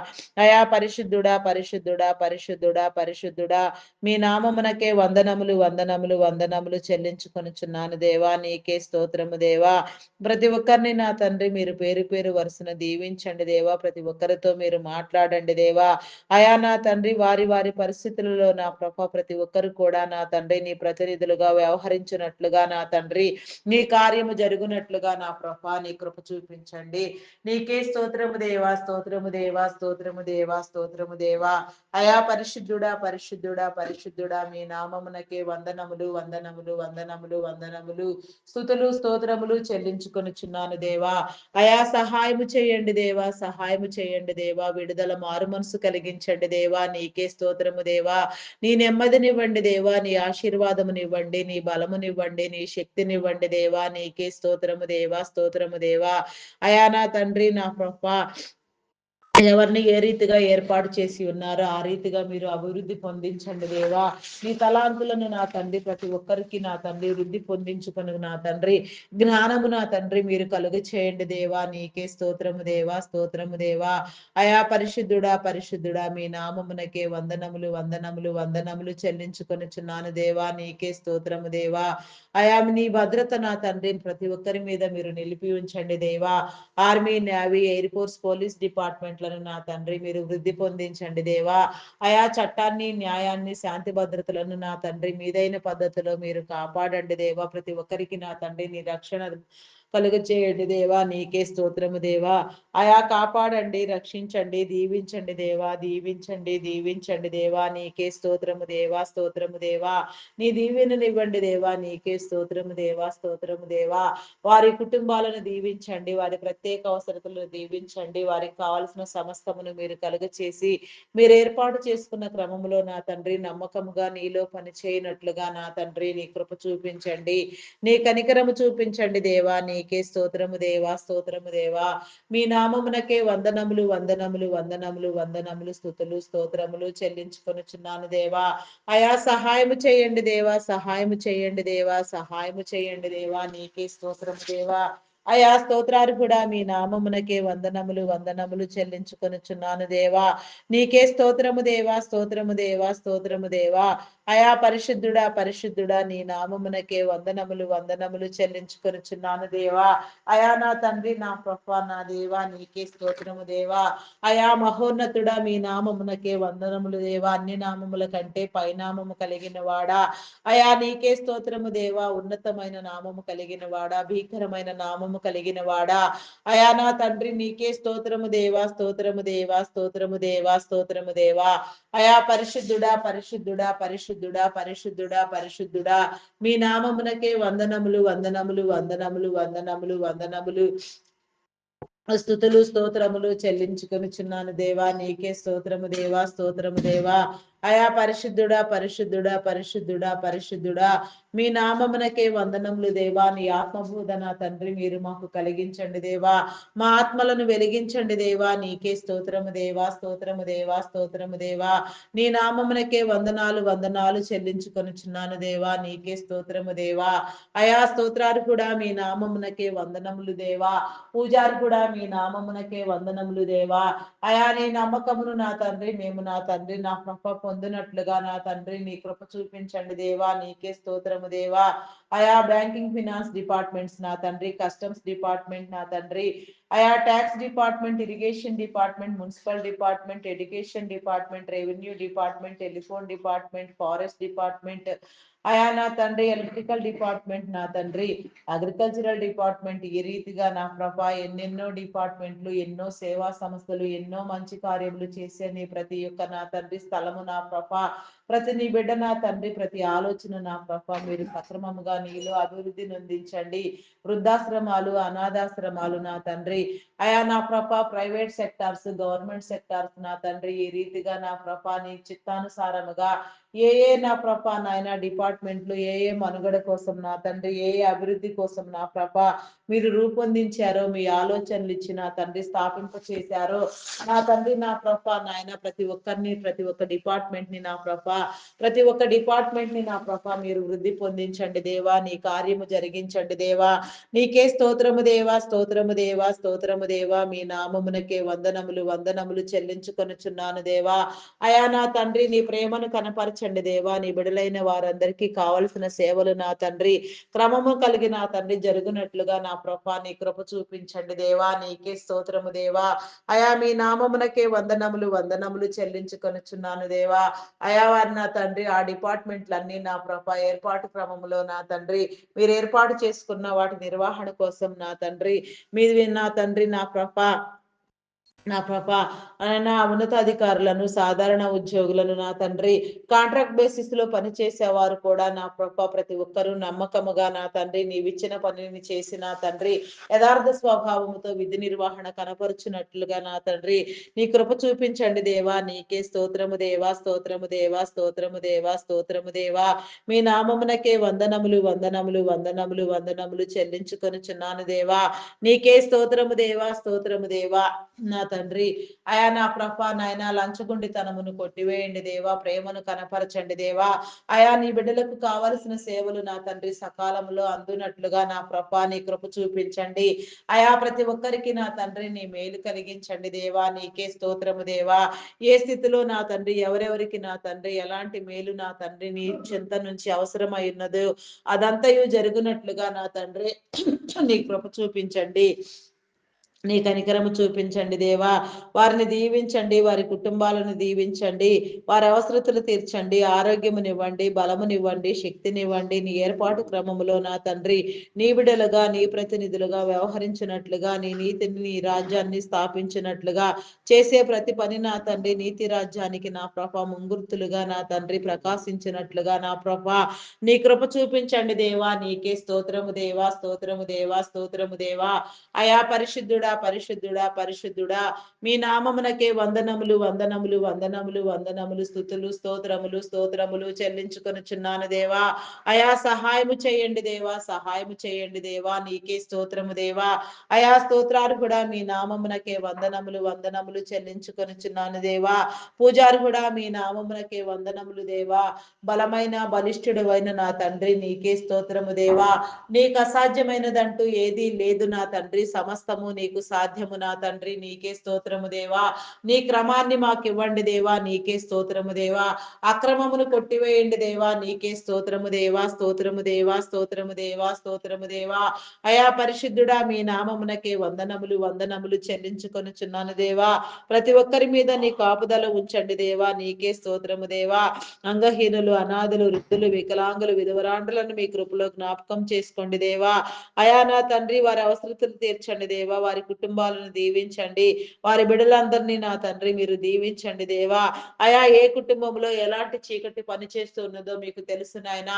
అయా పరిశుద్ధుడా, పరిశుద్ధుడా, పరిశుద్ధుడా, పరిశుద్ధుడా, మీ నామమునకే వందనములు, వందనములు, వందనములు చెల్లించుకొనుచున్నాను దేవా. నీకే స్తోత్రము దేవా. ప్రతి ఒక్కరిని నా తండ్రి మీరు పేరు పేరు వరుసన దీవించండి దేవా. ప్రతి ఒక్కరితో మీరు మాట్లాడండి దేవా. అయా నా తండ్రి వారి వారి పరిస్థితులలో నా ప్రభ ప్రతి ఒక్కరు కూడా నా తండ్రి నీ ప్రతినిధులుగా వ్యవహరించినట్లుగా నా తండ్రి, నీ కార్యము జరుగునట్లుగా నా ప్రభ నీ కృప చూపించండి. నీకే స్తోత్రము దేవా, స్తోత్రము దేవా, స్తోత్రము దేవా, స్తోత్రము దేవా. అయా పరిశుద్ధుడా, పరిశుద్ధుడా, పరిశుద్ధుడా, మీ నామమునకే వందనములు, వందనములు, వందనములు, వందనములు, స్తుతులు స్తోత్రములు చెల్లించుకొనుచున్నాను దేవా. అయా సహాయము చేయండి దేవా, సహాయము చేయండి దేవా. విడుదల మారు మనసు కలిగించండి దేవా. నీకే స్తోత్రము దేవా. నీ నెమ్మదినివ్వండి దేవా, నీ ఆశీర్వాదమునివ్వండి, నీ బలమునివ్వండి, నీ శక్తినివ్వండి దేవా. నీకే స్తోత్రము దేవా, స్తోత్రము దేవా. అయా నా తండ్రి నా ప్రభ ఎవరిని ఏ రీతిగా ఏర్పాటు చేసి ఉన్నారో ఆ రీతిగా మీరు అభివృద్ధి పొందించండి దేవా. నీ తలాంతులను నా తండ్రి ప్రతి ఒక్కరికి నా తండ్రి వృద్ధి పొందించుకొని నా తండ్రి జ్ఞానము నా తండ్రి మీరు కలుగు చేయండి దేవా. నీకే స్తోత్రము దేవా, స్తోత్రము దేవా. అయా పరిశుద్ధుడా, పరిశుద్ధుడా, మీ నామమునకే వందనములు, వందనములు, వందనములు చెల్లించుకొనుచున్నాను దేవా. నీకే స్తోత్రము దేవా. అయా నీ భద్రత నా తండ్రి ప్రతి ఒక్కరి మీద మీరు నిలిపి ఉంచండి దేవా. Army, navy, air force, police డిపార్ట్మెంట్లను నా తండ్రి మీరు వృద్ధి పొందించండి దేవా. అయా చట్టాన్ని, న్యాయాన్ని, శాంతి భద్రతలను నా తండ్రి మీదైన పద్ధతిలో మీరు కాపాడండి దేవా. ప్రతి ఒక్కరికి నా తండ్రి నీ రక్షణ కలుగు చేయండి దేవా. నీకే స్తోత్రము దేవా. అయా కాపాడండి, రక్షించండి, దీవించండి దేవా, దీవించండి, దీవించండి దేవా. నీకే స్తోత్రము దేవా, స్తోత్రము దేవా. నీ దీవెననివ్వండి దేవా. నీకే స్తోత్రము దేవా, స్తోత్రము దేవా. వారి కుటుంబాలను దీవించండి, వారి ప్రత్యేక అవసరతలను దీవించండి, వారికి కావాల్సిన సమస్తమును మీరు కలుగచేసి మీరు ఏర్పాటు చేసుకున్న క్రమంలో నా తండ్రి నమ్మకముగా నీలో పని చేయనట్లుగా నా తండ్రి నీ కృప చూపించండి, నీ కనికరము చూపించండి దేవా. నీకే స్తోత్రము దేవా, స్తోత్రము దేవా. మీ నామమునకే వందనములు, వందనములు, వందనములు, వందనములు, స్తుతులు స్తోత్రములు చెల్లించుకొనుచున్నాను దేవా. అయా సహాయము చేయండి దేవా, సహాయము చేయండి దేవా, సహాయము చేయండి దేవా. నీకే స్తోత్రము దేవా. అయా స్తోత్రార్హుడా, మీ నామమునకే వందనములు, వందనములు చెల్లించుకొనుచున్నాను దేవా. నీకే స్తోత్రము దేవా, స్తోత్రము దేవా, స్తోత్రము దేవా. అయా పరిశుద్ధుడా, పరిశుద్ధుడా, నీ నామమునకే వందనములు, వందనములు చెల్లించుకొనుచున్నాను దేవా. అయా నా తండ్రి నా ప్రభ నా దేవా. నీకే స్తోత్రము దేవా. అయా మహోన్నతుడా, మీ నామమునకే వందనములు దేవా. అన్ని నామముల కంటే పైనామము కలిగిన వాడా, అయా నీకే స్తోత్రము దేవా. ఉన్నతమైన నామము కలిగిన వాడా, భీకరమైన నామము కలిగిన వాడా, అయా నా తండ్రి నీకే స్తోత్రము దేవా, స్తోత్రము దేవా, స్తోత్రము దేవా, స్తోత్రము దేవా. అయా పరిశుద్ధుడా, పరిశుద్ధుడా, పరిశుద్ధుడా, పరిశుద్ధుడా, పరిశుద్ధుడా, మీ నామమునకే వందనములు, వందనములు, వందనములు, వందనములు, వందనములు, స్తుతులు స్తోత్రములు చెల్లించుకొనుచున్నాను దేవా. నీకే స్తోత్రము దేవా, స్తోత్రము దేవా. అయా పరిశుద్ధుడా, పరిశుద్ధుడా, పరిశుద్ధుడా, పరిశుద్ధుడా, మీ నామమునకే వందనములు దేవా. నీ ఆత్మబోధన తండ్రి మీరు మాకు కలిగించండి దేవా. మా ఆత్మలను వెలిగించండి దేవా. నీకే స్తోత్రము దేవా, స్తోత్రము దేవా, స్తోత్రము దేవా. నీ నామమునకే వందనాలు, వందనాలు చెల్లించుకొనుచున్నాను దేవా. నీకే స్తోత్రము దేవా. అయా స్తోత్రార్హుడా, మీ నామమునకే వందనములు దేవా. పూజార్హుడా, మీ నామమునకే వందనములు దేవా. అయా నీ నమ్మకమును నా తండ్రి మేము నా తండ్రి నా కృప పొందినట్లుగా నా తండ్రి నీ కృప చూపించండి దేవా. నీకే స్తోత్రము దేవా. అయా బ్యాంకింగ్, ఫినాన్స్ డిపార్ట్మెంట్స్ నా తండ్రి, కస్టమ్స్ డిపార్ట్మెంట్ నా తండ్రి, అయా tax department, irrigation department, municipal department, education department, revenue department, telephone department, forest department, అయా నా తండ్రి ఎలక్ట్రికల్ డిపార్ట్మెంట్ నా తండ్రి, అగ్రికల్చరల్ డిపార్ట్మెంట్, ఈ రీతిగా నా ప్రభ ఎన్నెన్నో డిపార్ట్మెంట్లు, ఎన్నో సేవా సంస్థలు, ఎన్నో మంచి కార్యములు చేసే నీ ప్రతి ఒక్క నా తండ్రి స్థలము నా ప్రభ ప్రతి నీ బిడ్డ నా తండ్రి ప్రతి ఆలోచన నా ప్రభ మీరు సక్రమముగా నీలో అభివృద్ధి నొందించండి. వృద్ధాశ్రమాలు, అనాథాశ్రమాలు నా తండ్రి, అయా నా ప్రభ ప్రైవేట్ సెక్టార్స్, గవర్నమెంట్ సెక్టార్స్ నా తండ్రి ఈ రీతిగా నా ప్రభ నీ చిత్తానుసారముగా ఏ నా ప్రభ నాయన డిపార్ట్మెంట్లు ఏ మనుగడ కోసం నా తండ్రి ఏ అభివృద్ధి కోసం నా ప్రభ మీరు రూపొందించారో మీ ఆలోచనలు ఇచ్చి నా తండ్రి స్థాపింప చేశారో నా తండ్రి నా ప్రభ నాయన ప్రతి ఒక్కరిని ప్రతి ఒక్క డిపార్ట్మెంట్ ని నా ప్రభ ప్రతి ఒక్క డిపార్ట్మెంట్ ని నా ప్రభ మీరు వృద్ధి పొందించండి దేవా, నీ కార్యము జరిగించండి దేవా. నీకే స్తోత్రము దేవా, స్తోత్రము దేవా, స్తోత్రము దేవా. మీ నామమునకే వందనములు వందనములు చెల్లించుకొనుచున్నాను దేవా. అయా నా తండ్రి నీ ప్రేమను కనపరచండి దేవా. నీ బిడలైన వారందరికీ కావలసిన సేవలు నా తండ్రి క్రమము కలిగి నా తండ్రి జరుగునట్లుగా నా ప్రభా నీ కృప చూపించండి దేవా. నీకే స్తోత్రము దేవా. అయా మీ నామమునకే వందనములు వందనములు చెల్లించుకొనుచున్నాను దేవా. అయా వారి నా తండ్రి ఆ డిపార్ట్మెంట్లన్నీ నా ప్రభ ఏర్పాటు క్రమములో నా తండ్రి మీరు ఏర్పాటు చేసుకున్న వాటి నిర్వహణ కోసం నా తండ్రి మీది నా తండ్రి నా ప్రభ నా ఉన్నతాధికారులను సాధారణ ఉద్యోగులను నా తండ్రి కాంట్రాక్ట్ బేసిస్ లో పనిచేసేవారు కూడా నా ప్రభ ప్రతి ఒక్కరూ నమ్మకముగా నా తండ్రి నీవిచ్చిన పనిని చేసి నా తండ్రి యథార్థ స్వభావముతో విధి నిర్వహణ కనపరుచున్నట్లుగా నా తండ్రి నీ కృప చూపించండి దేవా. నీకే స్తోత్రము దేవా, స్తోత్రము దేవా, స్తోత్రము దేవా, స్తోత్రము దేవా. మీ నామమునకే వందనములు వందనములు వందనములు వందనములు చెల్లించుకొనుచున్నాను దేవా. నీకే స్తోత్రము దేవా, స్తోత్రము దేవా. నా తండ్రి అయా నా ప్రభ నాయన లంచగొండితనమును కొట్టివేయండి దేవా. ప్రేమను కనపరచండి దేవా. అయా నీ బిడ్డలకు కావలసిన సేవలు నా తండ్రి సకాలంలో అందునట్లుగా నా ప్రభ నీ కృప చూపించండి. అయా ప్రతి ఒక్కరికి నా తండ్రి నీ మేలు కలిగించండి దేవా. నీకే స్తోత్రము దేవా. ఏ స్థితిలో నా తండ్రి ఎవరెవరికి నా తండ్రి ఎలాంటి మేలు నా తండ్రి నీ చింత నుంచి అవసరమై ఉన్నదో అదంతయు జరుగునట్లుగా నా తండ్రి నీ కృప చూపించండి. నీ కనికరము చూపించండి దేవా. వారిని దీవించండి, వారి కుటుంబాలను దీవించండి, వారి అవసరతలు తీర్చండి, ఆరోగ్యమునివ్వండి, బలమునివ్వండి, శక్తినివ్వండి. నీ ఏర్పాటు క్రమములో నా తండ్రి నీ బిడలుగా నీ ప్రతినిధులుగా వ్యవహరించినట్లుగా నీ నీతిని నీ రాజ్యాన్ని స్థాపించినట్లుగా చేసే ప్రతి పని నా తండ్రి నీతి రాజ్యానికి నా ప్రభ ముంగుర్తులుగా నా తండ్రి ప్రకాశించినట్లుగా నా ప్రభ నీ కృప చూపించండి దేవా. నీకే స్తోత్రము దేవా, స్తోత్రము దేవా, స్తోత్రము దేవా. అయా పరిశుద్ధుడా పరిశుద్ధుడా పరిశుద్ధుడా మీ నామమునకే వందనములు వందనములు వందనములు వందనములు స్తుతులు స్తోత్రములు స్తోత్రములు చెల్లించుకొనుచున్నాను దేవా. అయా సహాయము చేయండి దేవా, సహాయము చేయండి దేవా. నీకే స్తోత్రము దేవా. అయా స్తోత్రార్హుడా మీ నామమునకే వందనములు వందనములు చెల్లించుకొనుచున్నాను దేవా. పూజార్హుడా మీ నామమునకే వందనములు దేవా. బలమైన బలిష్ఠుడు అయిన నా తండ్రి నీకే స్తోత్రము దేవా. నీకు అసాధ్యమైనదంటూ ఏదీ లేదు నా తండ్రి. సమస్తము నీకు సాధ్యము నా తండ్రి. నీకే స్తోత్రము దేవా. నీ క్రమాన్ని మాకు ఇవ్వండి దేవా. నీకే స్తోత్రము దేవా. అక్రమమును కొట్టివేయండి దేవా. నీకే స్తోత్రము దేవా, స్తోత్రము దేవా, స్తోత్రము దేవా, స్తోత్రము దేవా. అయా పరిశుద్ధుడా మీ నామమునకే వందనములు వందనములు చెల్లించుకొనుచున్నాను దేవా. ప్రతి ఒక్కరి మీద నీ కాపుదల ఉంచండి దేవా. నీకే స్తోత్రము దేవా. అంగహీనులు, అనాథులు, వృద్ధులు, వికలాంగులు, విధవరాండ్రులను మీ కృపలో జ్ఞాపకం చేసుకోండి దేవా. అయా నా తండ్రి వారి అవసరతలు తీర్చండి దేవా. వారి కుటుంబాలను దీవించండి. వారి బిడ్డలందరినీ నా తండ్రి మీరు దీవించండి దేవా. అయా ఏ కుటుంబంలో ఎలాంటి చీకటి పనిచేస్తూ ఉన్నదో మీకు తెలుసు నాయన.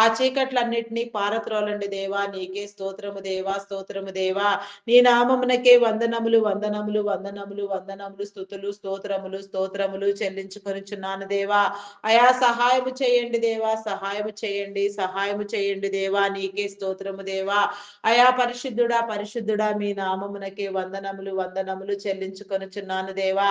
ఆ చీకట్లన్నిటినీ పారత్రోలండి దేవా. నీకే స్తోత్రము దేవా, స్తోత్రము దేవా. నీ నామమునకే వందనములు వందనములు వందనములు వందనములు స్తుతులు స్తోత్రములు స్తోత్రములు చెల్లించుకొనుచున్నాను దేవా. అయా సహాయము చేయండి దేవా, సహాయము చేయండి, సహాయము చేయండి దేవా. నీకే స్తోత్రము దేవా. అయా పరిశుద్ధుడా పరిశుద్ధుడా మీ నామమునకే వందనములు వందనములు చెల్లించుకొనుచున్నాను దేవా.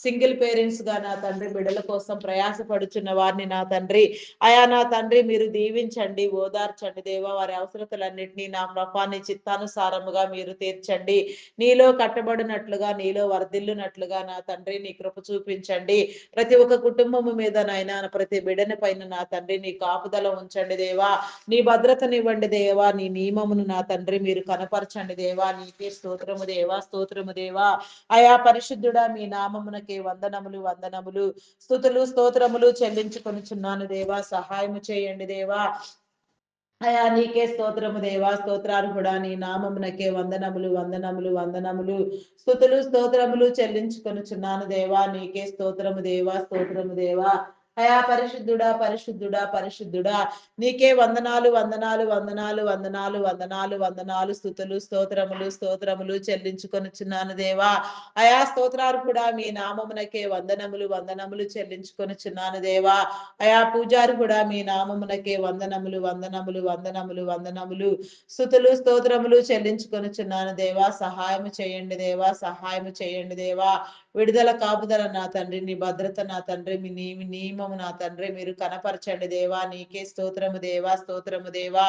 సింగిల్ పేరెంట్స్ గా నా తండ్రి బిడ్డల కోసం ప్రయాసపడుచున్న వారిని నా తండ్రి అయా నా తండ్రి మీరు దీవించండి, ఓదార్చండి దేవా. వారి అవసరతలన్నింటినీ నా ప్రభాని చిత్తానుసారముగా మీరు తీర్చండి. నీలో కట్టబడినట్లుగా నీలో వర్ధిల్లునట్లుగా నా తండ్రి నీ కృప చూపించండి. ప్రతి ఒక్క కుటుంబము మీద నాయన ప్రతి బిడ్డని పైన నా తండ్రి నీ కాపుదల ఉంచండి దేవా. నీ భద్రతనివ్వండి దేవా. నీ నియమమును నా తండ్రి మీరు కనపరచండి దేవా. నీకే స్తోత్రము దేవా, స్తోత్రము దేవా. అయా పరిశుద్ధుడా మీ నామమునకే వందనములు వందనములు స్తుతులు స్తోత్రములు చెల్లించుకొనుచున్నాను దేవా. సహాయము చేయండి దేవా. అయా నీకే స్తోత్రము దేవా. స్తోత్రార్హుడా నీ నామమునకే వందనములు వందనములు వందనములు స్తుతులు స్తోత్రములు చెల్లించుకొనుచున్నాను దేవా. నీకే స్తోత్రము దేవా, స్తోత్రము దేవా. అయా పరిశుద్ధుడా, పరిశుద్ధుడా, పరిశుద్ధుడా, నీకే వందనాలు, వందనాలు, వందనాలు, వందనాలు, వందనాలు, వందనాలు, స్తుతులు, స్తోత్రములు, స్తోత్రములు చెల్లించుకొనుచున్నాను దేవా. అయా స్తోత్రార్హుడా, మీ నామమునకే వందనములు, వందనములు చెల్లించుకొనుచున్నాను దేవా. అయా పూజార్హుడా, మీ నామమునకే వందనములు, వందనములు, వందనములు, వందనములు, స్తుతులు, స్తోత్రములు చెల్లించుకొనుచున్నాను దేవా. సహాయము చేయండి దేవా, సహాయము చేయండి దేవా. విడుదల కాపుదల నా తండ్రి, నీ భద్రత నా తండ్రి, మీ నియమము నా తండ్రి మీరు కనపరచండి దేవా. నీకే స్తోత్రము దేవా, స్తోత్రము దేవా.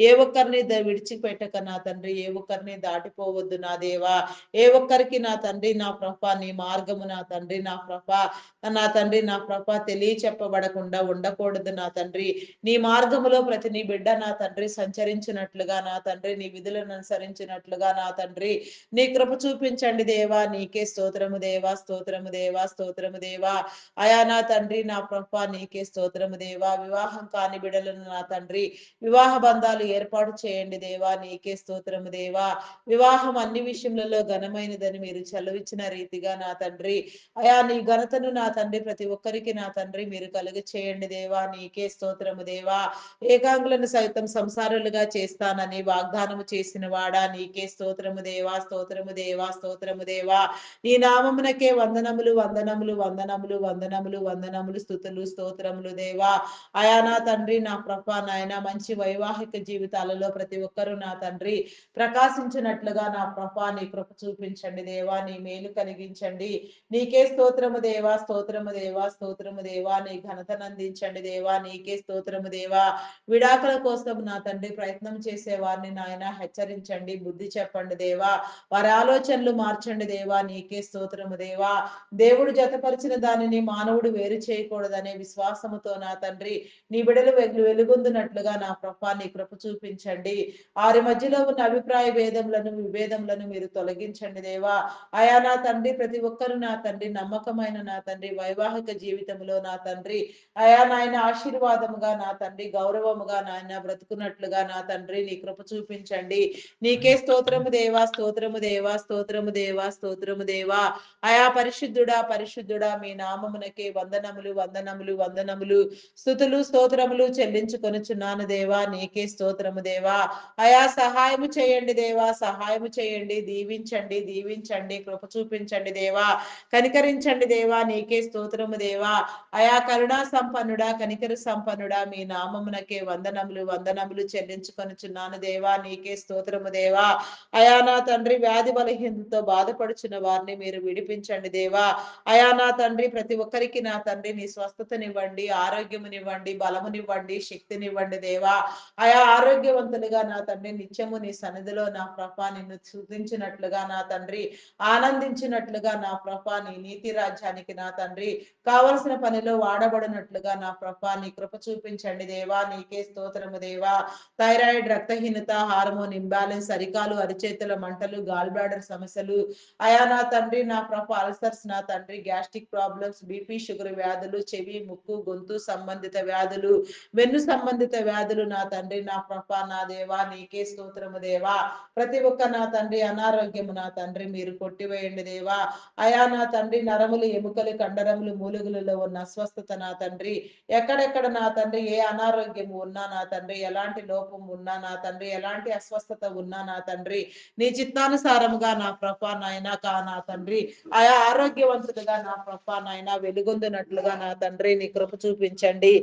ఏ ఒక్కరిని విడిచిపెట్టక నా తండ్రి, ఏ ఒక్కరిని దాటిపోవద్దు నా దేవా. ఏ ఒక్కరికి నా తండ్రి, నా ప్రభ నీ మార్గము నా తండ్రి, నా ప్రభ నా తండ్రి, నా ప్రభ తెలియచెప్పబడకుండా ఉండకూడదు నా తండ్రి. నీ మార్గములో ప్రతి నీ బిడ్డ నా తండ్రి సంచరించినట్లుగా నా తండ్రి, నీ విధులను అనుసరించినట్లుగా నా తండ్రి నీ కృప చూపించండి దేవా. నీకే స్తోత్రము దేవా, స్తోత్రము దేవా, స్తోత్రము దేవా. అయా నా తండ్రి, నా ప్రభ నీకే స్తోత్రము దేవా. వివాహం కాని బిడలను నా తండ్రి వివాహ బంధాలు ఏర్పాటు చేయండి దేవా. నీకే స్తోత్రము దేవా. వివాహం అన్ని విషయములలో ఘనమైనదని మీరు చలవిచ్చిన రీతిగా నా తండ్రి అయా నీ ఘనతను నా తండ్రి ప్రతి ఒక్కరికి నా తండ్రి మీరు కలుగ చేయండి దేవా. నీకే స్తోత్రము దేవా. ఏకాంగులను సైతం సంసారులుగా చేస్తానని వాగ్దానము చేసిన వాడా, నీకే స్తోత్రము దేవా, స్తోత్రము దేవా, స్తోత్రము దేవా. నీ నామమునకే వందనములు, వందనములు, వందనములు, వందనములు, వందనములు, స్తుతులు, స్తోత్రములు దేవా. అయా నా తండ్రి, నా ప్రభ నాయన మంచి వైవాహిక జీవితాలలో ప్రతి ఒక్కరూ నా తండ్రి ప్రకాశించినట్లుగా నా ప్రభ నీ కృప చూపించండి దేవా. నీ మేలు కలిగించండి. నీకే స్తోత్రము దేవా, స్తోత్రము దేవా, స్తోత్రము దేవా. నీ ఘనతను అందించండి దేవా. నీకే స్తోత్రము దేవా. విడాకుల కోసం నా తండ్రి ప్రయత్నం చేసే వారిని నాయన హెచ్చరించండి, బుద్ధి చెప్పండి దేవా. వారి ఆలోచనలు మార్చండి దేవా. నీకే స్తోత్రము దేవా. దేవుడు జతపరిచిన దానిని మానవుడు వేరు చేయకూడదనే విశ్వాసముతో నా తండ్రి నీ బిడలు వెలుగొందునట్లుగా నా ప్రభా నీ కృప చూపించండి. వారి మధ్యలో ఉన్న అభిప్రాయ భేదములను విభేదములను మీరు తొలగించండి దేవా. అయా నా తండ్రి ప్రతి ఒక్కరు నా తండ్రి నమ్మకమైన నా తండ్రి వైవాహిక జీవితంలో నా తండ్రి అయా నాయన ఆశీర్వాదముగా నా తండ్రి గౌరవముగా నాయన బ్రతుకున్నట్లుగా నా తండ్రి నీ కృప చూపించండి. నీకే స్తోత్రము దేవా, స్తోత్రము దేవా, స్తోత్రము దేవా, స్తోత్రము దేవా. అయా పరిశుద్ధుడా, పరిశుద్ధుడా, మీ నామమునకే వందనములు, వందనములు, వందనములు, స్తుతులు, స్తోత్రములు చెల్లించుకొనుచున్నాను దేవా. నీకే స్తోత్రము దేవా. అయా సహాయము చేయండి దేవా, సహాయము చేయండి. దీవించండి, దీవించండి, కృప చూపించండి దేవా. కనికరించండి దేవా. నీకే స్తోత్రము దేవా. అయా కరుణా సంపన్నుడా, కనికర సంపన్నుడా, మీ నామమునకే వందనములు, వందనములు చెల్లించుకొనుచున్నాను దేవా. నీకే స్తోత్రము దేవా. అయా నా తండ్రి వ్యాధి బలహీనతతో బాధపడుచున్న వారిని మీరు విడిపించండి దేవా. అయా నా తండ్రి ప్రతి ఒక్కరికి నా తండ్రి నీ స్వస్థతనివ్వండి, ఆరోగ్యమునివ్వండి, బలమునివ్వండి, శక్తినివ్వండి దేవా. అయా ఆరోగ్యవంతులుగా నా తండ్రి నిత్యము నీ సన్నిధిలో నా ప్రభా నిన్ను స్తుతించినట్లుగా నా తండ్రి ఆనందించినట్లుగా నా ప్రభా నీ నీతి రాజ్యానికి నా తండ్రి కావలసిన పనిలో వాడబడినట్లుగా నా ప్రభా నీ కృప చూపించండి దేవా. నీకే స్తోత్రము దేవా. థైరాయిడ్, రక్తహీనత, హార్మోన్ ఇంబ్యాలెన్స్, అరికాలు అరిచేతుల మంటలు, గాల్ బ్లాడర్ సమస్యలు, అయా నా తండ్రి నా ప్రభ అల్సర్స్ నా తండ్రి గ్యాస్ట్రిక్ ప్రాబ్లమ్స్, బీపీ షుగర్ వ్యాధులు, చెవి ముక్కు గొంతు సంబంధిత వ్యాధులు, వెన్ను సంబంధిత వ్యాధులు నా తండ్రి నా ప్రభ నా దేవా. నీకే స్తోత్రము దేవా. ప్రతి ఒక్క నా తండ్రి అనారోగ్యము నా తండ్రి మీరు కొట్టివేయండి దేవా. అయా నా తండ్రి నరములు, ఎముకలు, కండరములు, మూలుగులలో ఉన్న అస్వస్థత నా తండ్రి ఎక్కడెక్కడ నా తండ్రి ఏ అనారోగ్యం ఉన్నా నా తండ్రి ఎలాంటి లోపం ఉన్నా నా తండ్రి ఎలాంటి అస్వస్థత ఉన్నా నా తండ్రి నీ చిత్తానుసారముగా నా ప్రభా నాయన కా నా తండ్రి ఆయా ఆరోగ్యవంతులుగా నా ప్రభా నాయన వెలుగొందునట్లుగా నా తండ్రి నీ కృప చూపించండి.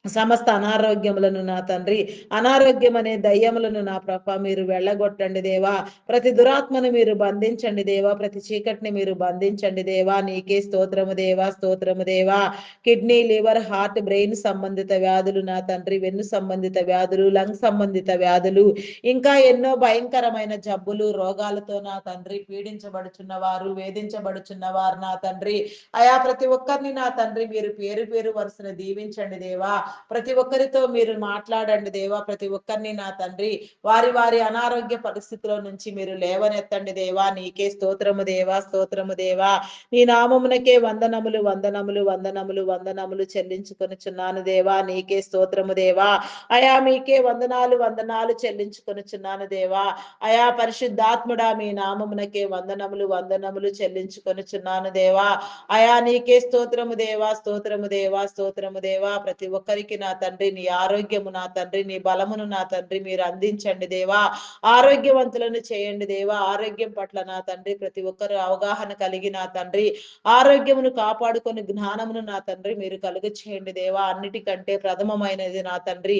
సమస్త అనారోగ్యములను నా తండ్రి అనారోగ్యం అనే దయ్యములను నా ప్రభ మీరు వెళ్ళగొట్టండి దేవా. ప్రతి దురాత్మను మీరు బంధించండి దేవా. ప్రతి చీకటిని మీరు బంధించండి దేవా. నీకే స్తోత్రము దేవా, స్తోత్రము దేవా. కిడ్నీ, లివర్, హార్ట్, బ్రెయిన్ సంబంధిత వ్యాధులు నా తండ్రి వెన్ను సంబంధిత వ్యాధులు, లంగ్ సంబంధిత వ్యాధులు, ఇంకా ఎన్నో భయంకరమైన జబ్బులు రోగాలతో నా తండ్రి పీడించబడుచున్న వారు వేధించబడుచున్న వారు నా తండ్రి అయా ప్రతి ఒక్కరిని నా తండ్రి మీరు పేరు పేరు వరుసను దీవించండి దేవా. ప్రతి ఒక్కరితో మీరు మాట్లాడండి దేవా. ప్రతి ఒక్కరిని నా తండ్రి వారి వారి అనారోగ్య పరిస్థితుల నుంచి మీరు లేవనెత్తండి దేవా. నీకే స్తోత్రము దేవా, స్తోత్రము దేవా. నీ నామమునకే వందనములు, వందనములు, వందనములు, వందనములు చెల్లించుకొనుచున్నాను దేవా. నీకే స్తోత్రము దేవా. అయా మీకే వందనాలు, వందనాలు చెల్లించుకొనుచున్నాను దేవా. అయా పరిశుద్ధాత్ముడా మీ నామమునకే వందనములు, వందనములు చెల్లించుకొనుచున్నాను దేవా. అయా నీకే స్తోత్రము దేవా, స్తోత్రము దేవా, స్తోత్రము దేవా. ప్రతి ఒక్కరికి నా తండ్రి నీ ఆరోగ్యము నా తండ్రి, నీ బలమును నా తండ్రి మీరు అందించండి దేవా. ఆరోగ్యవంతులను చేయండి దేవా. ఆరోగ్యం పట్ల నా తండ్రి ప్రతి ఒక్కరు అవగాహన కలిగి నా తండ్రి ఆరోగ్యమును కాపాడుకొని జ్ఞానమును నా తండ్రి మీరు కలుగ చేయండి దేవా. అన్నిటికంటే ప్రథమమైనది నా తండ్రి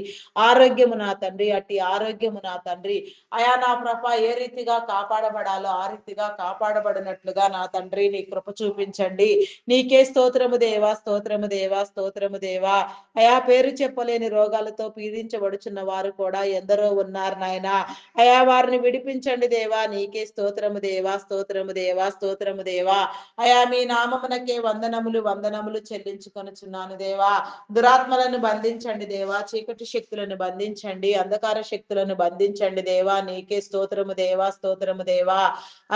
ఆరోగ్యము నా తండ్రి. అట్టి ఆరోగ్యము నా తండ్రి అయా నా ప్రభ ఏ రీతిగా కాపాడబడాలో ఆ రీతిగా కాపాడబడినట్లుగా నా తండ్రి నీ కృప చూపించండి. నీకే స్తోత్రము దేవా, స్తోత్రము దేవా, స్తోత్రము దేవా. అయా పేరు చెప్పలేని రోగాలతో పీడించబడుచున్న వారు కూడా ఎందరో ఉన్నారు నాయన. అయా వారిని విడిపించండి దేవా. నీకే స్తోత్రము దేవా, స్తోత్రము దేవా, స్తోత్రము దేవా. అయా మీ నామమునకే వందనములు, వందనములు చెల్లించుకొనుచున్నాను దేవా. దురాత్మలను బంధించండి దేవా. చీకటి శక్తులను బంధించండి. అంధకార శక్తులను బంధించండి దేవా. నీకే స్తోత్రము దేవా, స్తోత్రము దేవా.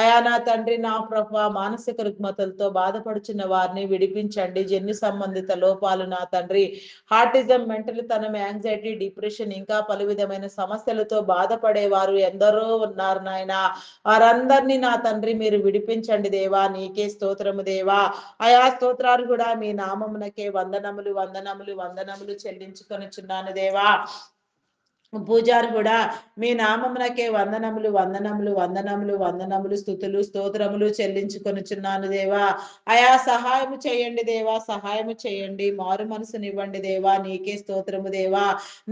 అయా నా తండ్రి నా ప్రభ మానసిక రుగ్మతలతో బాధపడుచున్న వారిని విడిపించండి. జన్యు సంబంధిత లోపాలు నా తండ్రి హార్టిజం, మెంటల్ తనం, యాంగ్జైటీ, డిప్రెషన్ ఇంకా పలు విధమైన సమస్యలతో బాధపడేవారు ఎందరో ఉన్నారు నాయన. వారందరినీ నా తండ్రి మీరు విడిపించండి దేవా. నీకే స్తోత్రము దేవా. అయా స్తోత్రాలు కూడా మీ నామమునకే వందనములు, వందనములు, వందనములు చెల్లించుకొనుచున్నాను దేవా. పూజారి కూడా మీ నామమునకే వందనములు, వందనములు, వందనములు, వందనములు, స్తుతులు, స్తోత్రములు చెల్లించుకొనుచున్నాను దేవా. అయా సహాయము చేయండి దేవా, సహాయము చేయండి. మారు మనసునివ్వండి దేవా. నీకే స్తోత్రము దేవా.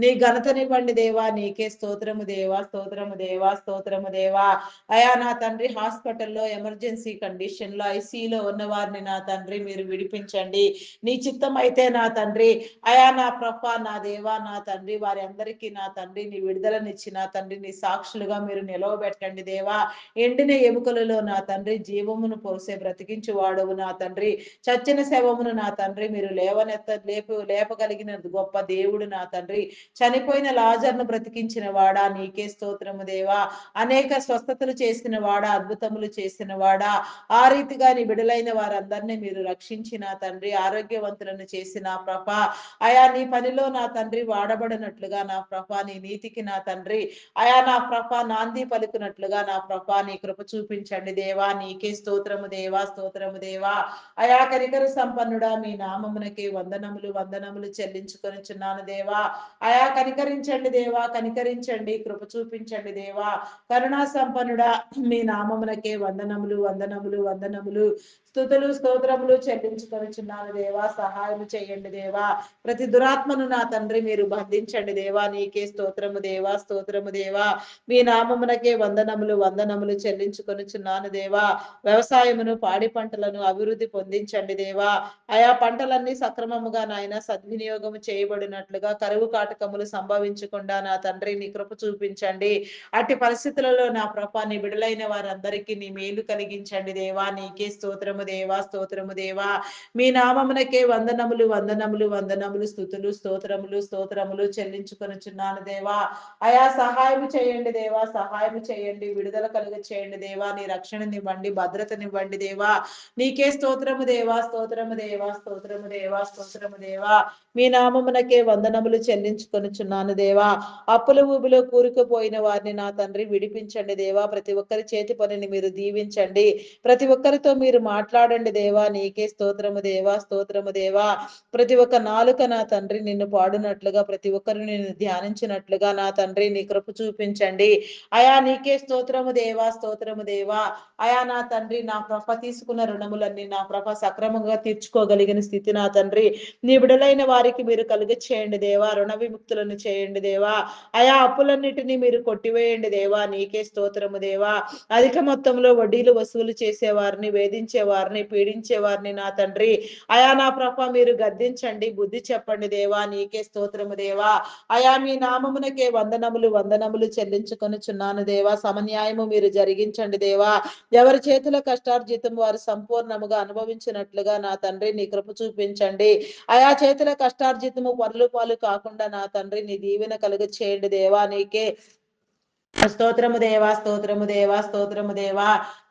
నీ ఘనతనివ్వండి దేవా. నీకే స్తోత్రము దేవా, స్తోత్రము దేవా, స్తోత్రము దేవా. అయా నా తండ్రి హాస్పిటల్లో ఎమర్జెన్సీ కండిషన్ లో ఐసీలో ఉన్న వారిని నా తండ్రి మీరు విడిపించండి. నీ చిత్తం అయితే నా తండ్రి అయా నా ప్రభ నా దేవా నా తండ్రి వారి అందరికీ నా తండ్రి నీ విడుదలనిచ్చి నా తండ్రి నీ సాక్షులుగా మీరు నిలవబెట్టండి దేవా. ఎండిన ఎముకలలో నా తండ్రి జీవమును పోసే బ్రతికించు వాడవు నా తండ్రి. చచ్చిన శవమును నా తండ్రి మీరు లేపగలిగిన గొప్ప దేవుడు నా తండ్రి. చనిపోయిన లాజర్ను బ్రతికించిన వాడా నీకే స్తోత్రము దేవా. అనేక స్వస్థతలు చేసిన వాడా, అద్భుతములు చేసిన వాడా. ఆ రీతిగా నీ బిడలైన వారందరినీ మీరు రక్షించిన తండ్రి ఆరోగ్యవంతులను చేసిన ప్రభ అయా నీ పనిలో నా తండ్రి వాడబడినట్లుగా నా ప్రభ నీ నీతికి నా తండ్రి అయా నా ప్రభ నాంది పలుకున్నట్లుగా నా ప్రభ నీ కృప చూపించండి దేవా. నీకే స్తోత్రము దేవా, స్తోత్రము దేవా. అయా కనికర సంపన్నుడా మీ నామమునకే వందనములు, వందనములు చెల్లించుకొనుచున్నాను దేవా. అయా కనికరించండి దేవా, కనికరించండి. కృప చూపించండి దేవా. కరుణా సంపన్నుడా మీ నామమునకే వందనములు, వందనములు, వందనములు, స్తుతులు, స్తోత్రములు చెల్లించుకొనుచున్నాను దేవా. సహాయం చేయండి దేవా. ప్రతి దురాత్మను నా తండ్రి మీరు బంధించండి దేవా. నీకే స్తోత్రము దేవా, స్తోత్రము దేవా. మీ నామమునకే వందనములు, వందనములు చెల్లించుకొనుచున్నాను దేవా. వ్యవసాయమును పాడి పంటలను అభివృద్ధి పొందించండి దేవా. ఆయా పంటలన్నీ సక్రమముగా నాయన సద్వినియోగము చేయబడినట్లుగా కరువు కాటకములు సంభవించకుండా నా తండ్రి నీ కృప చూపించండి. అట్టి పరిస్థితులలో నా ప్రభ నీ బిడలైన వారందరికీ నీ మేలు కలిగించండి దేవా. నీకే స్తోత్రము దేవా, స్తోత్రము దేవా. మీ నామమునకే వందనములు, వందనములు, వందనములు, స్తుతులు, స్తోత్రములు, స్తోత్రములు చెల్లించుకొనుచున్నాను దేవా. అయా సహాయము చేయండి దేవా, సహాయము చేయండి. విడుదల కలుగ చేయండి దేవా. నీ రక్షణనివ్వండి, భద్రతనివ్వండి దేవా. నీకే స్తోత్రము దేవా, స్తోత్రము దేవా, స్తోత్రము దేవా, స్తోత్రము దేవా. మీ నామమునకే వందనములు చెల్లించుకొనుచున్నాను దేవా. అప్పుల ఊబిలో కూరుకుపోయిన వారిని నా తండ్రి విడిపించండి దేవా. ప్రతి ఒక్కరి చేతి పనిని మీరు దీవించండి. ప్రతి ఒక్కరితో మీరు మాట్లాడండి దేవా. నీకే స్తోత్రము దేవా, స్తోత్రము దేవా. ప్రతి ఒక్క నాలుక నా తండ్రి నిన్ను పాడునట్లుగా ప్రతి ఒక్కరు నిన్ను ధ్యానించినట్లుగా నా తండ్రి నీ కృప చూపించండి. అయా నీకే స్తోత్రము దేవా, స్తోత్రము దేవా. అయా నా తండ్రి నా ప్రభ తీసుకున్న రుణములన్నీ నా ప్రభ సక్రమంగా తీర్చుకోగలిగిన స్థితి నా తండ్రి నీ బిడలైన వారికి మీరు కలుగ చేయండి దేవా. రుణ విముక్తులను చేయండి దేవా. అయా అప్పులన్నిటినీ మీరు కొట్టివేయండి దేవా. నీకే స్తోత్రము దేవా. అధిక మొత్తంలో వడ్డీలు వసూలు చేసేవారిని, వేధించేవారిని, పీడించేవారిని నా తండ్రి అయా నా ప్రభ మీరు గద్దించండి, బుద్ధి చెప్పండి దేవా. నీకే స్తోత్రము దేవా. అయా మీ నామమున నామమునకే వందనములు వందనములు చెల్లించుకొనుచున్నాను దేవా. సమన్యాయము మీరు జరిగించండి దేవా. ఎవరి చేతుల కష్టార్జితం వారు సంపూర్ణముగా అనుభవించినట్లుగా నా తండ్రి నీ కృప చూపించండి. ఆయా చేతుల కష్టార్జితము పరులు పాలు కాకుండా నా తండ్రి నీ దీవెన కలుగ చేయండి దేవా. నీకే స్తోత్రము దేవా, స్తోత్రము దేవా, స్తోత్రము దేవా.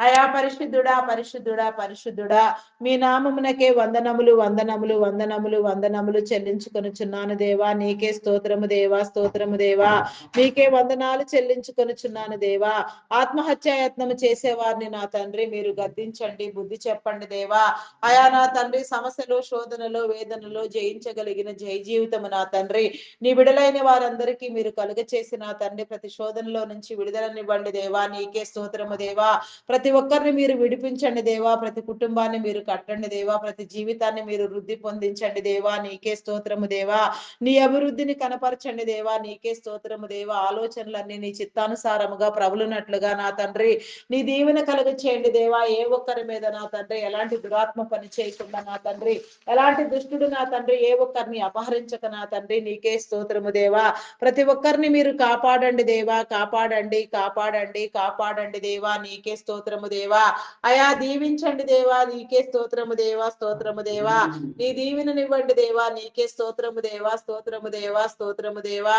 అయా పరిశుద్ధుడా, పరిశుద్ధుడా, పరిశుద్ధుడా, మీ నామమునకే వందనములు వందనములు వందనములు వందనములు చెల్లించుకొనుచున్నాను దేవా. నీకే స్తోత్రము దేవా, స్తోత్రము దేవా. మీకే వందనాలు చెల్లించుకొనుచున్నాను దేవా. ఆత్మహత్యాయత్నము చేసేవారిని నా తండ్రి మీరు గద్దించండి, బుద్ధి చెప్పండి దేవా. అయా నా తండ్రి సమస్యలు, శోధనలు, వేదనలు జయించగలిగిన జయ జీవితము నా తండ్రి నీ విడుదలైన వారందరికీ మీరు కలుగ చేసి నా తండ్రి ప్రతి శోధనలో నుంచి విడుదలనివ్వండి దేవా. నీకే స్తోత్రము దేవా. ప్రతి ఒక్కరిని మీరు విడిపించండి దేవా. ప్రతి కుటుంబాన్ని మీరు కట్టండి దేవా. ప్రతి జీవితాన్ని మీరు వృద్ధి పొందించండి దేవా. నీకే స్తోత్రము దేవా. నీ అభివృద్ధిని కనపరచండి దేవా. నీకే స్తోత్రము దేవా. ఆలోచనలన్నీ నీ చిత్తానుసారముగా ప్రబలునట్లుగా నా తండ్రి నీ దీవెన కలుగ చేయండి దేవా. ఏ ఒక్కరి మీద నా తండ్రి ఎలాంటి దురాత్మ పని చేయకుండా నా తండ్రి ఎలాంటి దుష్టుడు నా తండ్రి ఏ ఒక్కరిని అపహరించక నా తండ్రి నీకే స్తోత్రము దేవా. ప్రతి ఒక్కరిని మీరు కాపాడండి దేవా. కాపాడండి, కాపాడండి, కాపాడండి దేవా. నీకే స్తోత్రము దేవా. అయా దీవించండి దేవా. నీకే స్తోత్రము దేవా, స్తోత్రము దేవా. నీ దీవెననివ్వండి దేవా. నీకే స్తోత్రము దేవా, స్తోత్రము దేవా, స్తోత్రము దేవా.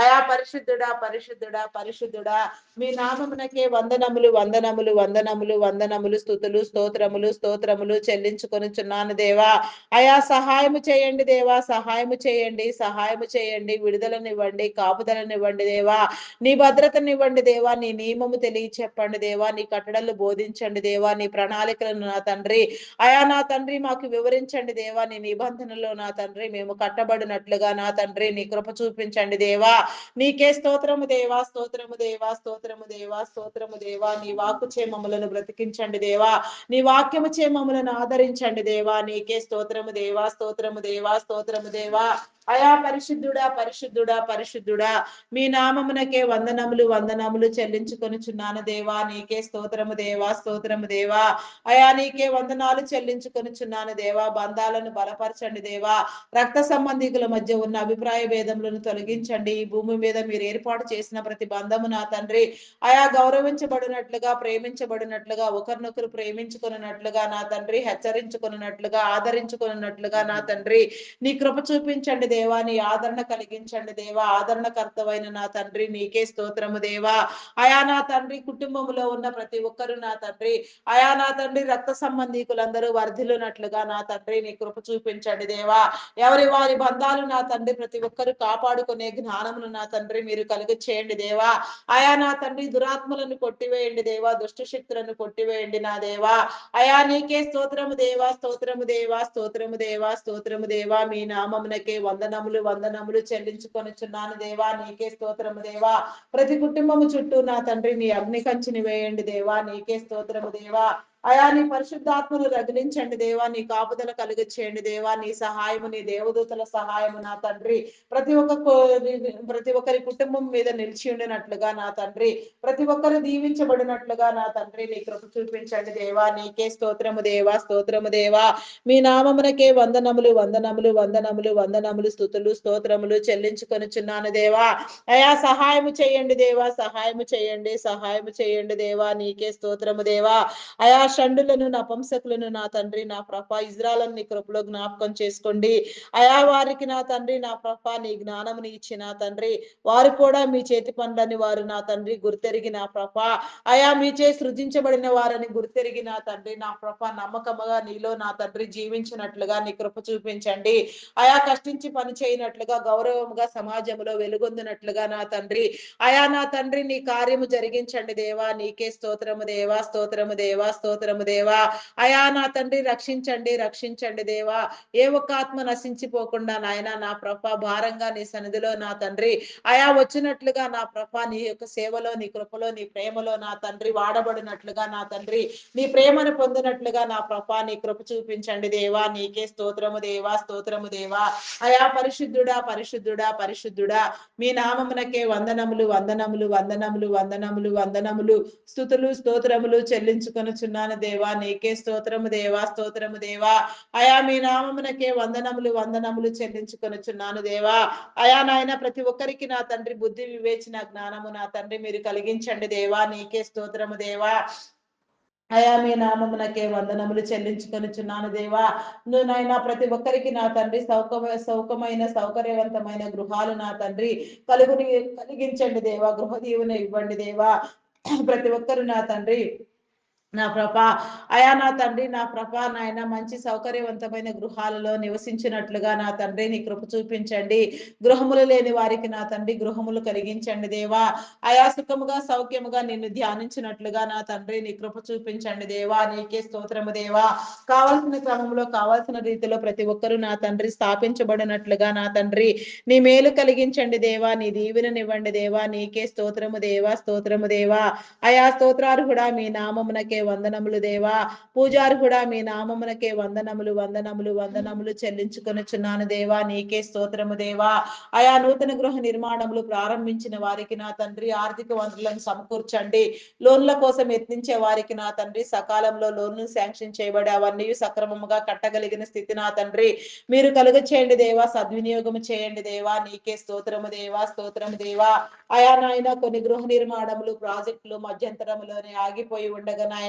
అయా పరిశుద్ధుడా, పరిశుద్ధుడా, పరిశుద్ధుడా, మీ నామమునకే వందనములు వందనములు వందనములు వందనములు స్తుతులు స్తోత్రములు స్తోత్రములు చెల్లించుకొనుచున్నాను దేవా. అయా సహాయము చేయండి దేవా. సహాయము చేయండి, సహాయము చేయండి. విడుదలనివ్వండి, కాపుదలనివ్వండి దేవా. నీ భద్రతనివ్వండి దేవా. నీ నియమము తెలియచెప్పండి దేవా. నీ కట్టడలు బోధించండి దేవా. నీ ప్రణాళికలను నా తండ్రి అయా నా తండ్రి మాకు వివరించండి దేవా. నీ నిబంధనలో నా తండ్రి మేము కట్టబడినట్లుగా నా తండ్రి నీ కృప చూపించండి దేవా. నీకే స్తోత్రము దేవా, స్తోత్రము దేవా, స్తోత్రము దేవా, స్తోత్రము దేవా. నీ వాక్కు చే మమ్మలను బ్రతికించండి దేవా. నీ వాక్యము చే మమ్మలను ఆదరించండి దేవా. నీకే స్తోత్రము దేవా, స్తోత్రము దేవా, స్తోత్రము దేవా. అయా పరిశుద్ధుడా, పరిశుద్ధుడా, పరిశుద్ధుడా, మీ నామమునకే వందనములు వందనములు చెల్లించుకొనుచున్నాను దేవా. నీకే స్తోత్రము దేవా, స్తోత్రము దేవా. అయా నీకే వందనాలు చెల్లించుకొనుచున్నాను దేవా. బంధాలను బలపరచండి దేవా. రక్త సంబంధికుల మధ్య ఉన్న అభిప్రాయ భేదములను తొలగించండి. ఈ భూమి మీద మీరు ఏర్పాటు చేసిన ప్రతి బంధము నా తండ్రి అయా గౌరవించబడినట్లుగా, ప్రేమించబడినట్లుగా, ఒకరినొకరు ప్రేమించుకున్నట్లుగా నా తండ్రి హెచ్చరించుకున్నట్లుగా, ఆదరించుకున్నట్లుగా నా తండ్రి నీ కృప చూపించండి దేవా. నీ ఆదరణ కలిగించండి దేవా. ఆదరణకర్తవైన నా తండ్రి నీకే స్తోత్రము దేవా. అయా నా తండ్రి కుటుంబములో ఉన్న ప్రతి ఒక్కరు నా తండ్రి అయా నా తండ్రి రక్త సంబంధికులందరూ వర్ధిల్లునట్లుగా నా తండ్రి నీ కృప చూపించండి దేవా. ఎవరి వారి బంధాలు నా తండ్రి ప్రతి ఒక్కరు కాపాడుకునే జ్ఞానమును నా తండ్రి మీరు కలుగ చేయండి దేవా. అయా నా తండ్రి దురాత్మలను కొట్టివేయండి దేవా. దుష్ట శక్తులను కొట్టివేయండి నా దేవా. అయా నీకే స్తోత్రము దేవా, స్తోత్రము దేవా, స్తోత్రము దేవా, స్తోత్రము దేవా. మీ నామమునకే వందనములు వందనములు చెల్లించుకొనుచున్నాను దేవా. నీకే స్తోత్రము దేవా. ప్రతి కుటుంబము చుట్టూ నా తండ్రి నీ అగ్ని కంచిని వేయండి దేవా. నీకే స్తోత్రము దేవా. అయా నీ పరిశుద్ధాత్మను రగిలించండి దేవా. నీ కాపుదల కలుగ చేయండి దేవా. నీ సహాయము నీ దేవదూతల సహాయము నా తండ్రి ప్రతి ఒక్క ప్రతి ఒక్కరి కుటుంబం మీద నిలిచి ఉండినట్లుగా నా తండ్రి ప్రతి ఒక్కరు దీవించబడినట్లుగా నా తండ్రి నీ కృప చూపించండి దేవా. నీకే స్తోత్రము దేవా, స్తోత్రము దేవా. మీ నామమునకే వందనములు వందనములు వందనములు వందనములు స్తుతులు స్తోత్రములు చెల్లించుకొనుచున్నాను దేవా. అయా సహాయము చేయండి దేవా. సహాయము చేయండి, సహాయము చేయండి దేవా. నీకే స్తోత్రము దేవా. అయా షండులను నపుంసకులను నా తండ్రి నా ప్రభ ఇజ్రాయెల్ నీ కృపలో జ్ఞాపకం చేసుకోండి. అయా వారికి నా తండ్రి నా ప్రభ నీ జ్ఞానముని ఇచ్చి నా తండ్రి వారు కూడా మీ చేతి పనులని వారు నా తండ్రి గుర్తెరిగి నా ప్రభ అయా మీచే సృజించబడిన వారని గుర్తెరిగి నా తండ్రి నా ప్రభ నమ్మకముగా నీలో నా తండ్రి జీవించినట్లుగా నీ కృప చూపించండి. అయా కష్టించి పని చేయనట్లుగా గౌరవముగా సమాజంలో వెలుగొందినట్లుగా నా తండ్రి అయా నా తండ్రి నీ కార్యము జరిగించండి దేవా. నీకే స్తోత్రము దేవా, స్తోత్రము దేవా, స్తోత్రము దేవా. అయా నా తండ్రి రక్షించండి, రక్షించండి దేవా. ఏ ఒక్క ఆత్మ నశించిపోకుండా నాయన నా ప్రభ భారంగా నీ సన్నిధిలో నా తండ్రి అయా వచ్చినట్లుగా నా ప్రభ నీ యొక్క సేవలో నీ కృపలో నీ ప్రేమలో నా తండ్రి వాడబడినట్లుగా నా తండ్రి నీ ప్రేమను పొందినట్లుగా నా ప్రభ నీ కృప చూపించండి దేవా. నీకే స్తోత్రము దేవా, స్తోత్రము దేవా. అయా పరిశుద్ధుడా, పరిశుద్ధుడా, పరిశుద్ధుడా, మీ నామమునకే వందనములు వందనములు వందనములు వందనములు వందనములు స్తుతులు స్తోత్రములు చెల్లించుకొనుచున్నాను కొనుచున్నాను దేవా, నీకే స్తోత్రము దేవా, స్తోత్రము దేవా. అయా మీ నామమునకే వందనములు వందనములు చెల్లించుకొనుచున్నాను దేవా. అయా నాయన ప్రతి ఒక్కరికి నా తండ్రి బుద్ధి వివేచన జ్ఞానము నా తండ్రి మీరు కలిగించండి దేవా, నీకే స్తోత్రము దేవా. అయా మీ నామమునకే వందనములు చెల్లించుకొనుచున్నాను దేవా. నువ్వు నాయన ప్రతి ఒక్కరికి నా తండ్రి సౌకమైన సౌకర్యవంతమైన గృహాలు నా తండ్రి కలిగించండి దేవా, గృహ దీవెన ఇవ్వండి దేవా. ప్రతి ఒక్కరు నా తండ్రి నా ప్రభా, అయా నా తండ్రి నా ప్రభా నాయన మంచి సౌకర్యవంతమైన గృహాలలో నివసించినట్లుగా నా తండ్రి నీ కృప చూపించండి. గృహములు లేని వారికి నా తండ్రి గృహములు కలిగించండి దేవా. అయా సుఖముగా సౌఖ్యముగా నిన్ను ధ్యానించినట్లుగా నా తండ్రి నీ కృప చూపించండి దేవా, నీకే స్తోత్రము దేవా. కావలసిన క్రమంలో కావలసిన రీతిలో ప్రతి ఒక్కరూ నా తండ్రి స్థాపించబడినట్లుగా నా తండ్రి నీ మేలు కలిగించండి దేవా, నీ దీవెననివ్వండి దేవా, నీకే స్తోత్రము దేవా, స్తోత్రము దేవా. అయా స్తోత్రార్హుడా మీ నామమునకే వందనములు దేవా. పూజార్హుడా మీ నామమునకే వందనములు వందనములు వందనములు చెల్లించుకొనుచున్నాను దేవా, నీకే స్తోత్రము దేవా. అయా నూతన గృహ నిర్మాణములు ప్రారంభించిన వారికి నా తండ్రి ఆర్థిక వనరులను సమకూర్చండి. లోన్ల కోసం యత్నించే వారికి నా తండ్రి సకాలంలో లోన్లు శాంక్షన్ చేయబడి అవన్నీ సక్రమముగా కట్టగలిగిన స్థితి నా తండ్రి మీరు కలుగ చేయండి దేవా, సద్వినియోగం చేయండి దేవా, నీకే స్తోత్రము దేవా, స్తోత్రము దేవా. అయా నాయన కొన్ని గృహ నిర్మాణములు ప్రాజెక్టులు మధ్యంతరంలోనే ఆగిపోయి ఉండగా నాయన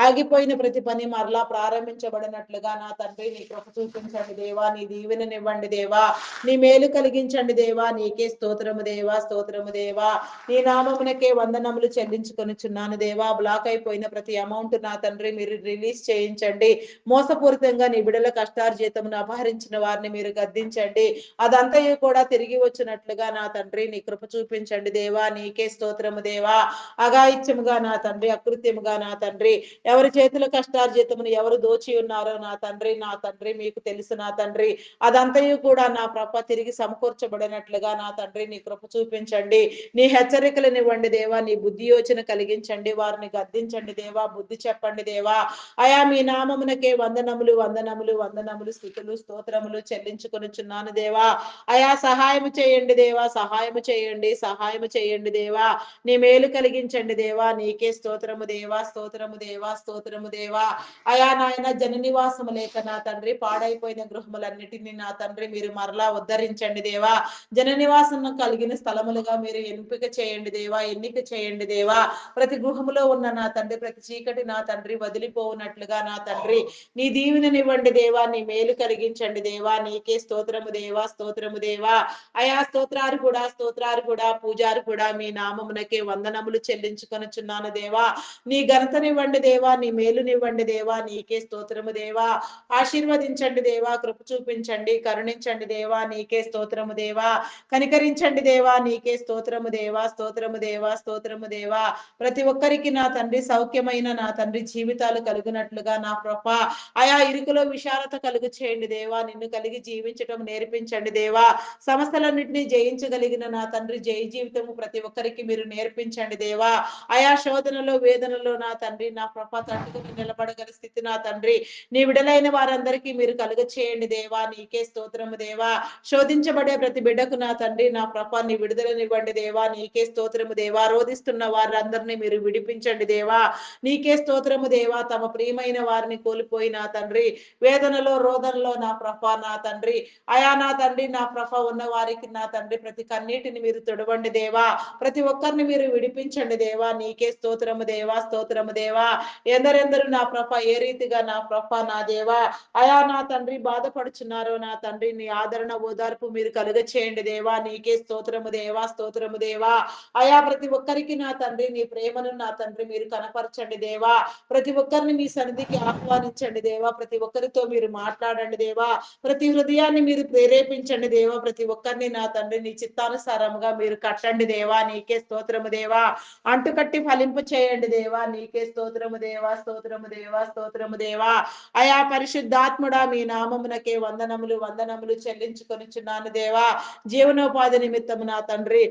ఆగిపోయిన ప్రతి పని మరలా ప్రారంభించబడినట్లుగా నా తండ్రి నీ కృప చూపించండి దేవా, నీ దీవెననివ్వండి దేవా, నీ మేలు కలిగించండి దేవా, నీకే స్తోత్రము దేవా, స్తోత్రము దేవా. నీ నామమునకే వందనములు చెల్లించుకొనుచున్నాను దేవా. బ్లాక్ అయిపోయిన ప్రతి అమౌంట్ నా తండ్రి మీరు రిలీజ్ చేయించండి. మోసపూరితంగా నీ బిడల కష్టార్జితమును అపహరించిన వారిని మీరు గద్దించండి. అదంతయు కూడా తిరిగి వచ్చినట్లుగా నా తండ్రి నీ కృప చూపించండి దేవా, నీకే స్తోత్రము దేవా. అఘాయిత్యముగా నా తండ్రి అకృత్యముగా నా తండ్రి ఎవరి చేతుల కష్టార్జితమును ఎవరు దోచి ఉన్నారో నా తండ్రి మీకు తెలుసు నా తండ్రి. అదంతయు కూడా నా ప్రభ తిరిగి సమకూర్చబడినట్లుగా నా తండ్రి నీ కృప చూపించండి. నీ హెచ్చరికలనివ్వండి దేవా, నీ బుద్ధి యోచన కలిగించండి, వారిని గద్దించండి దేవా, బుద్ధి చెప్పండి దేవా. అయా మీ నామమునకే వందనములు వందనములు వందనములు స్థుతులు స్తోత్రములు చెల్లించుకొనుచున్నాను దేవా. అయా సహాయము చేయండి దేవా, సహాయము చేయండి, సహాయము చేయండి దేవా. నీ మేలు కలిగించండి దేవా, నీకే స్తోత్రము దేవా, స్తోత్రము దేవా, స్తోత్రము దేవా. అయా నాయన జన నివాసము లేక నా తండ్రి పాడైపోయిన గృహములన్నిటినీ నా తండ్రి మీరు మరలా ఉద్ధరించండి దేవా. జన నివాసం కలిగిన స్థలములుగా మీరు ఎంపిక చేయండి దేవా, ఎన్నిక చేయండి దేవా. ప్రతి గృహములో ఉన్న నా తండ్రి ప్రతి చీకటి నా తండ్రి వదిలిపోవునట్లుగా నా తండ్రి నీ దీవెననివ్వండి దేవా, నీ మేలు కలిగించండి దేవా, నీకే స్తోత్రము దేవా, స్తోత్రము దేవా. అయా స్తోత్రారు కూడా పూజారు కూడా మీ నామమునకే వందనములు చెల్లించుకొనుచున్నాను దేవా. నీ ఘనతనివ్వండి దేవా, నీ మేలునివ్వండి దేవా, నీకే స్తోత్రము దేవా. ఆశీర్వదించండి దేవా, కృప చూపించండి, కరుణించండి దేవా, నీకే స్తోత్రము దేవా. కనికరించండి దేవా, నీకే స్తోత్రము దేవా, స్తోత్రము దేవా, స్తోత్రము దేవా. ప్రతి ఒక్కరికి నా తండ్రి సౌఖ్యమైన నా తండ్రి జీవితాలు కలుగునట్లుగా నా ప్రభ ఆయా ఇరుకులో విశాలత కలుగు చేయండి దేవా, నిన్ను కలిగి జీవించటం నేర్పించండి దేవా. సమస్యలన్నింటినీ జయించగలిగిన నా తండ్రి జయ జీవితము ప్రతి ఒక్కరికి మీరు నేర్పించండి దేవా. ఆయా శోధనలో వేదనలో నా తండ్రి నా ప్రభ తట్టుకుని నిలబడగల స్థితి నా తండ్రి నీ విడలైన వారందరికీ మీరు కలుగ చేయండి దేవా, నీకే స్తోత్రము దేవా. శోధించబడే ప్రతి బిడ్డకు నా తండ్రి నా ప్రభ నీ విడుదలనివ్వండి దేవా, నీకే స్తోత్రము దేవా. రోధిస్తున్న వారందరినీ మీరు విడిపించండి దేవా, నీకే స్తోత్రము దేవా. తమ ప్రియమైన వారిని కోల్పోయి నా తండ్రి వేదనలో రోదనలో నా ప్రభ నా తండ్రి అయా నా తండ్రి నా ప్రభ ఉన్న వారికి నా తండ్రి ప్రతి కన్నీటిని మీరు తుడవండి దేవా. ప్రతి ఒక్కరిని మీరు విడిపించండి దేవా, నీకే స్తోత్రము దేవా, స్తోత్రము దేవా. ఎందరెందరు నా ప్రభ ఏ రీతిగా నా ప్రభ నా దేవా అయా నా తండ్రి బాధపడుచున్నారో నా తండ్రి నీ ఆదరణ ఓదార్పు మీరు కలుగ చేయండి దేవా, నీకే స్తోత్రము దేవా, స్తోత్రము దేవా. అయా ప్రతి ఒక్కరికి నా తండ్రి నీ ప్రేమను నా తండ్రి మీరు కనపరచండి దేవా. ప్రతి ఒక్కరిని మీ సన్నిధికి ఆహ్వానించండి దేవా, ప్రతి ఒక్కరితో మీరు మాట్లాడండి దేవా. ప్రతి హృదయాన్ని మీరు ప్రేరేపించండి దేవా, ప్రతి ఒక్కరిని నా తండ్రి నీ చిత్తానుసారముగా మీరు కట్టండి దేవా, నీకే స్తోత్రము దేవా. అంటుకట్టి ఫలింపు చేయండి దేవా, నీకే స్తోత్రము దేవా, స్తోత్రము దేవా, స్తోత్రము దేవా. అయా పరిశుద్ధాత్ముడా మీ నామమునకే వందనములు వందనములు చెల్లించుకొనిచున్నాను దేవా. జీవనోపాధి నిమిత్తము నా తండ్రి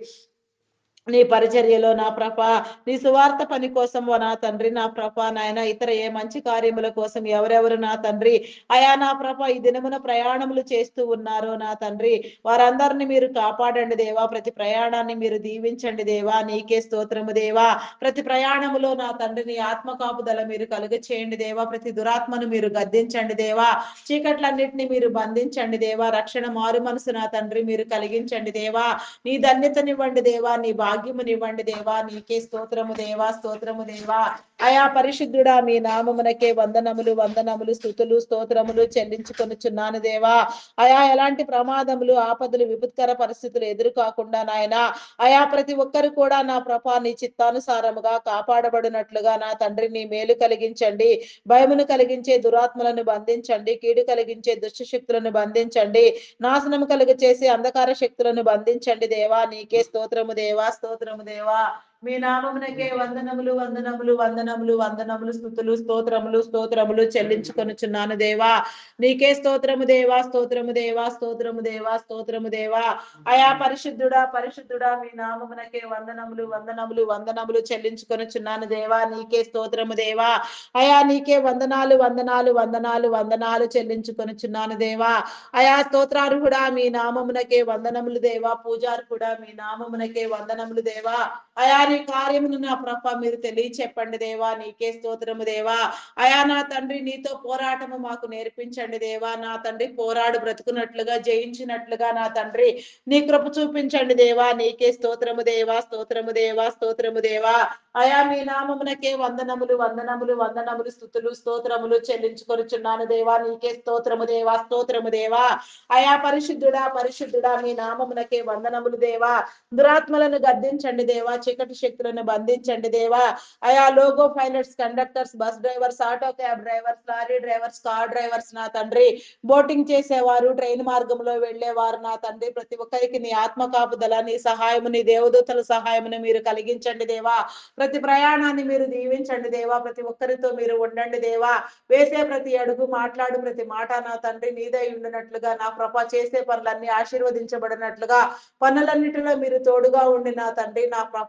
నీ పరిచర్యలో నా ప్రభ, నీ సువార్త పని కోసం ఓ నా తండ్రి, నా ప్రభ నాయన ఇతర ఏ మంచి కార్యముల కోసం ఎవరెవరు నా తండ్రి అయా నా ప్రభ ఈ దినమున ప్రయాణములు చేస్తూ ఉన్నారో నా తండ్రి, వారందరిని మీరు కాపాడండి దేవా. ప్రతి ప్రయాణాన్ని మీరు దీవించండి దేవా. నీకే స్తోత్రము దేవా. ప్రతి ప్రయాణములో నా తండ్రి నీ ఆత్మ కాపుదల మీరు కలుగ చేయండి దేవా. ప్రతి దురాత్మను మీరు గద్దించండి దేవా. చీకట్లన్నిటిని మీరు బంధించండి దేవా. రక్షణ మారు మనసు నా తండ్రి మీరు కలిగించండి దేవా. నీ ధన్యతనివ్వండి దేవా. నీ భాగ్యమునివ్వండి దేవా. నీకే స్తోత్రము దేవా. స్తోత్రము దేవా. అయా పరిశుద్ధుడా మీ నామమునకే వందనములు వందనములు స్తుతులు స్తోత్రములు చెల్లించుకొనుచున్నాను దేవా. అయా ఎలాంటి ప్రమాదములు ఆపదలు విపత్కర పరిస్థితులు ఎదురు కాకుండా నాయన అయా ప్రతి ఒక్కరు కూడా నా ప్రభా నీ చిత్తానుసారముగా కాపాడబడినట్లుగా నా తండ్రి నీ మేలు కలిగించండి. భయమును కలిగించే దురాత్మలను బంధించండి. కీడు కలిగించే దుష్ట శక్తులను బంధించండి. నాశనము కలుగ చేసి అంధకార శక్తులను బంధించండి దేవా. నీకే స్తోత్రము దేవా. స్తోత్రము దేవా. మీ నామమునకే వందనములు వందనములు వందనములు వందనములు స్తుతులు స్తోత్రములు స్తోత్రములు చెల్లించుకొనుచున్నాను దేవా. నీకే స్తోత్రము దేవా. స్తోత్రము దేవా. స్తోత్రము దేవా. స్తోత్రము దేవా. అయా పరిశుద్ధుడా పరిశుద్ధుడా మీ నామమునకే వందనములు వందనములు వందనములు చెల్లించుకొనుచున్నాను దేవా. నీకే స్తోత్రము దేవా. అయా నీకే వందనాలు వందనాలు వందనాలు వందనాలు చెల్లించుకొనుచున్నాను దేవా. అయా స్తోత్రార్హుడా మీ నామమునకే వందనములు దేవా. పూజార్హుడా మీ నామమునకే వందనములు దేవా. అయా నీ కార్యమును నా ప్రభ మీరు తెలియచెప్పండి దేవా. నీకే స్తోత్రము దేవా. అయా నా తండ్రి నీతో పోరాటము మాకు నేర్పించండి దేవా. నా తండ్రి పోరాడు బ్రతుకున్నట్లుగా జయించినట్లుగా నా తండ్రి నీ కృప చూపించండి దేవా. నీకే స్తోత్రము దేవా. స్తోత్రము దేవా. స్తోత్రము దేవా. అయా మీ నామమునకే వందనములు వందనములు వందనములు స్తుతులు స్తోత్రములు చెల్లించుకొనుచున్నాను దేవా. నీకే స్తోత్రము దేవా. స్తోత్రము దేవా. అయా పరిశుద్ధుడా పరిశుద్ధుడా మీ నామమునకే వందనములు దేవా. దురాత్మలను గద్దించండి దేవా. చీకటి శక్తులను బంధించండి దేవా. అయా logo pilots conductors bus drivers auto cab drivers lorry drivers car drivers నా తండ్రి బోటింగ్ చేసేవారు ట్రైన్ మార్గంలో వెళ్ళేవారు నా తండ్రి ప్రతి ఒక్కరికి నీ ఆత్మ కాపుదల నీ సహాయము నీ దేవదూతల సహాయమును మీరు కలిగించండి దేవా. ప్రతి ప్రయాణాన్ని మీరు దీవించండి దేవా. ప్రతి ఒక్కరితో మీరు ఉండండి దేవా. వేసే ప్రతి అడుగు మాట్లాడు ప్రతి మాట నా తండ్రి నీదై ఉండినట్లుగా నా ప్రభ చేసే పనులన్నీ ఆశీర్వదించబడినట్లుగా పనులన్నిటిలో మీరు తోడుగా ఉండి నా తండ్రి నా ప్రభ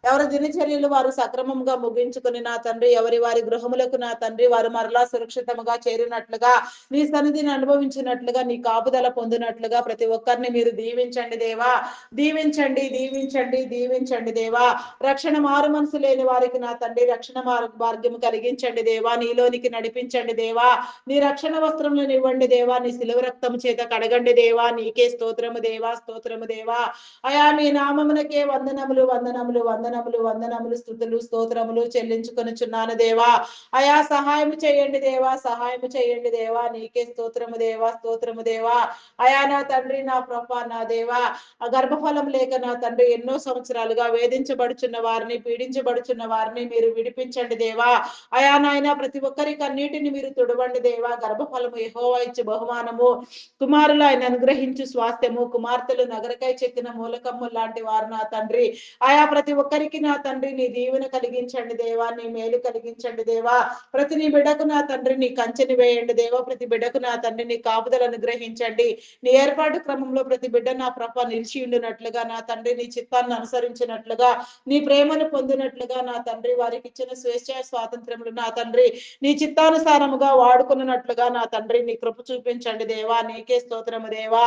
ఎవరి దినచర్యలు వారు సక్రమంగా ముగించుకుని నా తండ్రి ఎవరి వారి గృహములకు నా తండ్రి వారు మరలా సురక్షితంగా చేరినట్లుగా నీ సన్నిధిని అనుభవించినట్లుగా నీ కాపుదల పొందినట్లుగా ప్రతి ఒక్కరిని మీరు దీవించండి దేవా. దీవించండి దీవించండి దీవించండి దేవా. రక్షణ మారు మనసు లేని వారికి నా తండ్రి రక్షణ మార్గం కలిగించండి దేవా. నీలోనికి నడిపించండి దేవా. నీ రక్షణ వస్త్రములను ఇవ్వండి దేవా. నీ సిలువ రక్తము చేత కడగండి దేవా. నీకే స్తోత్రము దేవా. స్తోత్రము దేవా. అయా మీ నామమునకే వందనములు వందనములు వందనములు వందనములు స్తుతులు స్తోత్రములు చెల్లించుకొనుచున్నాను దేవా. అయా సహాయము చేయండి దేవా. సహాయము చేయండి దేవా. నీకే స్తోత్రము దేవా. స్తోత్రము దేవా. అయా నా తండ్రి నా ప్రభ నా దేవా ఆ గర్భఫలం లేక నా తండ్రి ఎన్నో సంవత్సరాలుగా వేధించబడుచున్న వారిని పీడించబడుచున్న వారిని మీరు విడిపించండి దేవా. అయా నాయన ప్రతి ఒక్కరి కన్నీటిని మీరు తుడవండి దేవా. గర్భఫలము యెహోవా ఇచ్చు బహుమానము కుమారులు ఆయన అనుగ్రహించు స్వాస్థ్యము కుమార్తెలు నగరకై చెక్కిన మూలకమ్ము లాంటి వారు నా తండ్రి. ఆయా ప్రతి ఒక్కరికి నా తండ్రి నీ దీవెన కలిగించండి దేవా. నీ మేలు కలిగించండి దేవా. ప్రతి నీ బిడ్డకు నా తండ్రి నీ కంచెని వేయండి దేవా. ప్రతి బిడ్డకు నా తండ్రి నీ కాపుదలను గ్రహించండి. నీ ఏర్పాటు క్రమంలో ప్రతి బిడ్డ నా ప్రభ నిలిచి ఉండినట్లుగా నా తండ్రి నీ చిత్తాన్ని అనుసరించినట్లుగా నీ ప్రేమను పొందినట్లుగా నా తండ్రి వారికి ఇచ్చిన స్వేచ్ఛ స్వాతంత్రములు నా తండ్రి నీ చిత్తానుసారముగా వాడుకున్నట్లుగా నా తండ్రి నీ కృప చూపించండి దేవా. నీకే స్తోత్రము దేవా.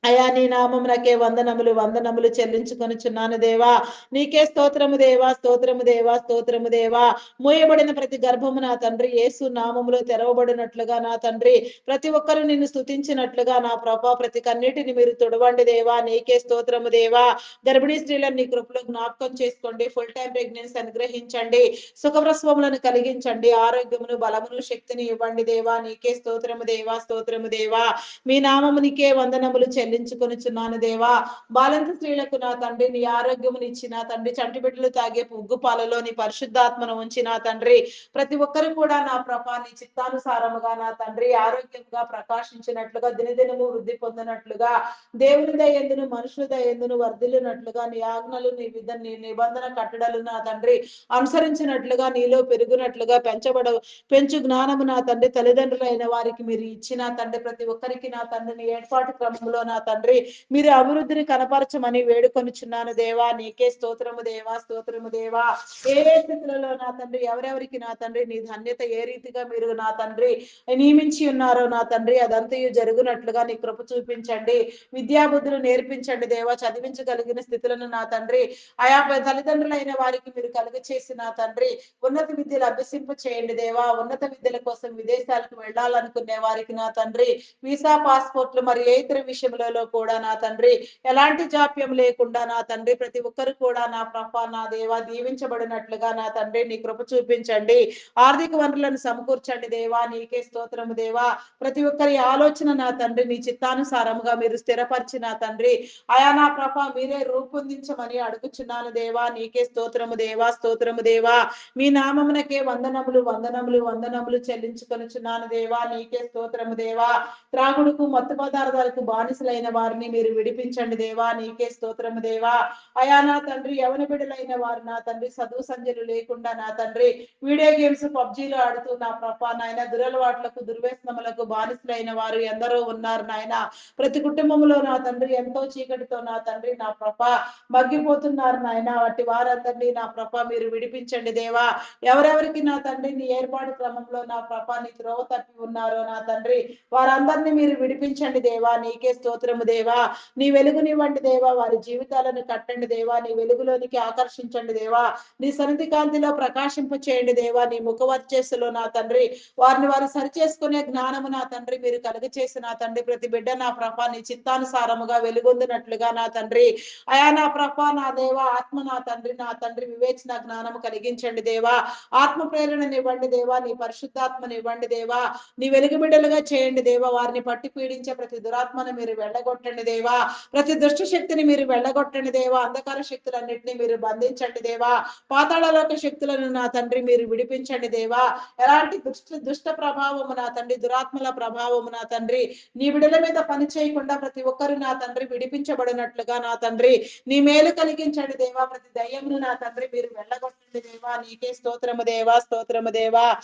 అయా నీ నామమునకే వందనములు వందనములు చెల్లించుకొనుచున్నాను దేవా. నీకే స్తోత్రము దేవా. స్తోత్రము దేవా. స్తోత్రము దేవా. మూయబడిన ప్రతి గర్భము నా తండ్రి యేసు నామములో తెరవబడినట్లుగా నా తండ్రి ప్రతి ఒక్కరు నిన్ను స్తుతించినట్లుగా నా ప్రభా ప్రతి కన్నిటిని మీరు తుడవండి దేవా. నీకే స్తోత్రము దేవా. గర్భిణీ స్త్రీలను నీ కృపలో జ్ఞాపకం చేసుకోండి. ఫుల్ టైం ప్రెగ్నెన్సీ అనుగ్రహించండి. సుఖప్రసవములను కలిగించండి. ఆరోగ్యమును బలమును శక్తిని ఇవ్వండి దేవా. నీకే స్తోత్రము దేవా. స్తోత్రము దేవా. మీ నామమునికే వందనములు చెల్లించుకొనుచున్నాను దేవా. బాలింత స్త్రీలకు నా తండ్రి నీ ఆరోగ్యమునిచ్చి నా తండ్రి చంటి బిడ్డలు తాగే ఉగ్గు పాలలో నీ పరిశుద్ధాత్మను ఉంచి నా తండ్రి ప్రతి ఒక్కరు కూడా నా ప్రభా నీ చిత్తానుసారముగా నా తండ్రి ఆరోగ్యంగా ప్రకాశించినట్లుగా దినదినము వృద్ధి పొందినట్లుగా దేవుని దయందును మనుషుల దయందును వర్ధిల్లినట్లుగా నీ ఆజ్ఞలు నీ నిబంధన కట్టడలు నా తండ్రి అనుసరించినట్లుగా నీలో పెరుగునట్లుగా పెంచు జ్ఞానము నా తండ్రి తల్లిదండ్రులైన వారికి మీరు ఇచ్చిన తండ్రి ప్రతి ఒక్కరికి నా తండ్రిని ఏర్పాటు క్రమంలో నా తండ్రి మీరు అభివృద్ధిని కనపరచమని వేడుకొనుచున్నాను దేవా. నీకే స్తోత్రము దేవా, స్తోత్రము దేవా. ఏ ఏ స్థితులలో నా తండ్రి ఎవరెవరికి నా తండ్రి నీ ధన్యత ఏ రీతిగా మీరు నా తండ్రి నియమించి ఉన్నారో నా తండ్రి అదంతయు జరుగునట్లుగా నీ కృప చూపించండి. విద్యాబుద్ధులు నేర్పించండి దేవా. చదివించగలిగిన స్థితులను నా తండ్రి ఆయా తల్లిదండ్రులైన వారికి మీరు కలుగచేసి నా తండ్రి ఉన్నత విద్యలు అభ్యసింప చేయండి దేవా. ఉన్నత విద్యల కోసం విదేశాలకు వెళ్ళాలనుకునే వారికి నా తండ్రి వీసా పాస్పోర్ట్లు మరి ఏ ఇతర విషయములలో కూడా నా తండ్రి ఎలాంటి జాప్యం లేకుండా నా తండ్రి ప్రతి ఒక్కరు కూడా నా ప్రభా నా దేవా దీవించబడినట్లుగా నా తండ్రి నీ కృప చూపించండి. ఆర్థిక వనరులను సమకూర్చండి దేవా. నీకే స్తోత్రము దేవా. ప్రతి ఒక్కరి ఆలోచన నా తండ్రి నీ చిత్తానుసారముగా మీరు స్థిరపరిచి నా తండ్రి ఆయా నా ప్రభా మీరే రూపొందించమని అడుగుచున్నాను దేవా. నీకే స్తోత్రము దేవా, స్తోత్రము దేవా. మీ నామమునకే వందనములు వందనములు వందనములు చెల్లించుకొనుచున్నాను దేవా. నీకే స్తోత్రము దేవా. త్రాగుడుకు మత్తు పదార్థాలకు బానిసలైన వారిని మీరు విడిపించండి దేవా. నీకే స్తోత్రము దేవా. అయా నా తండ్రి యవన బిడ్డలైన వారు నా తండ్రి చదువు సంధ్యలు లేకుండా నా తండ్రి వీడియో గేమ్స్ పబ్జీలు ఆడుతూ నా ప్రభా నాయన దురలవాట్లకు దుర్వ్యసనములకు బానిసలైన వారు ఎందరో ఉన్నారు నాయన. ప్రతి కుటుంబంలో నా తండ్రి ఎంతో చీకటితో నా తండ్రి నా ప్రభా మగ్గిపోతున్నారు నాయన. వాటి వారందరినీ నా ప్రభా మీరు విడిపించండి దేవా. ఎవరెవరికి నా తండ్రి నీ ఏర్పాటు క్రమంలో నా ప్రభా నీ త్రోవ తప్పి ఉన్నారో నా తండ్రి వారందరినీ మీరు విడిపించండి దేవా. నీకే స్తోత్రము దేవా. నీ వెలుగునివ్వండి దేవా. వారి జీవితాలను కట్టండి దేవా. నీ వెలుగులోనికి ఆకర్షించండి దేవా. నీ సన్నిధి కాంతిలో ప్రకాశింప చేయండి దేవా. నీ ముఖ వర్చస్సులో నా తండ్రి వారిని వారు సరిచేసుకునే జ్ఞానము నా తండ్రి మీరు కలుగచేసి నా తండ్రి ప్రతి బిడ్డ నా ప్రభా నీ చిత్తానుసారముగా వెలుగొందినట్లుగా నా తండ్రి అయా నా ప్రభా నా దేవా ఆత్మ నా తండ్రి వివేచన జ్ఞానము కలిగించండి దేవా. ఆత్మ ప్రేరణనివ్వండి దేవా. నీ పరిశుద్ధాత్మనివ్వండి దేవా. నీ వెలుగు బిడ్డలుగా చేయండి దేవా. వారిని పట్టి పీడించే ప్రతి దురాత్మను మీరు వెళ్ళగొట్టండి దేవా. ప్రతి దుష్ట శక్తిని మీరు వెళ్ళగొట్టండి దేవా. అంధకార శక్తులన్నింటినీ మీరు బంధించండి దేవా. పాతాళలోక శక్తులను నా తండ్రి మీరు విడిపించండి దేవా. ఎలాంటి దుష్ట ప్రభావము నా తండ్రి దురాత్మల ప్రభావము నా తండ్రి నీ బిడ్డల మీద పని చేయకుండా ప్రతి ఒక్కరు నా తండ్రి విడిపించబడినట్లుగా నా తండ్రి నీ మేలు కలిగించండి దేవా. ప్రతి దయ్యమును నా తండ్రి మీరు వెళ్ళగొట్టండి దేవా. నీకే స్తోత్రము దేవా, స్తోత్రము దేవా.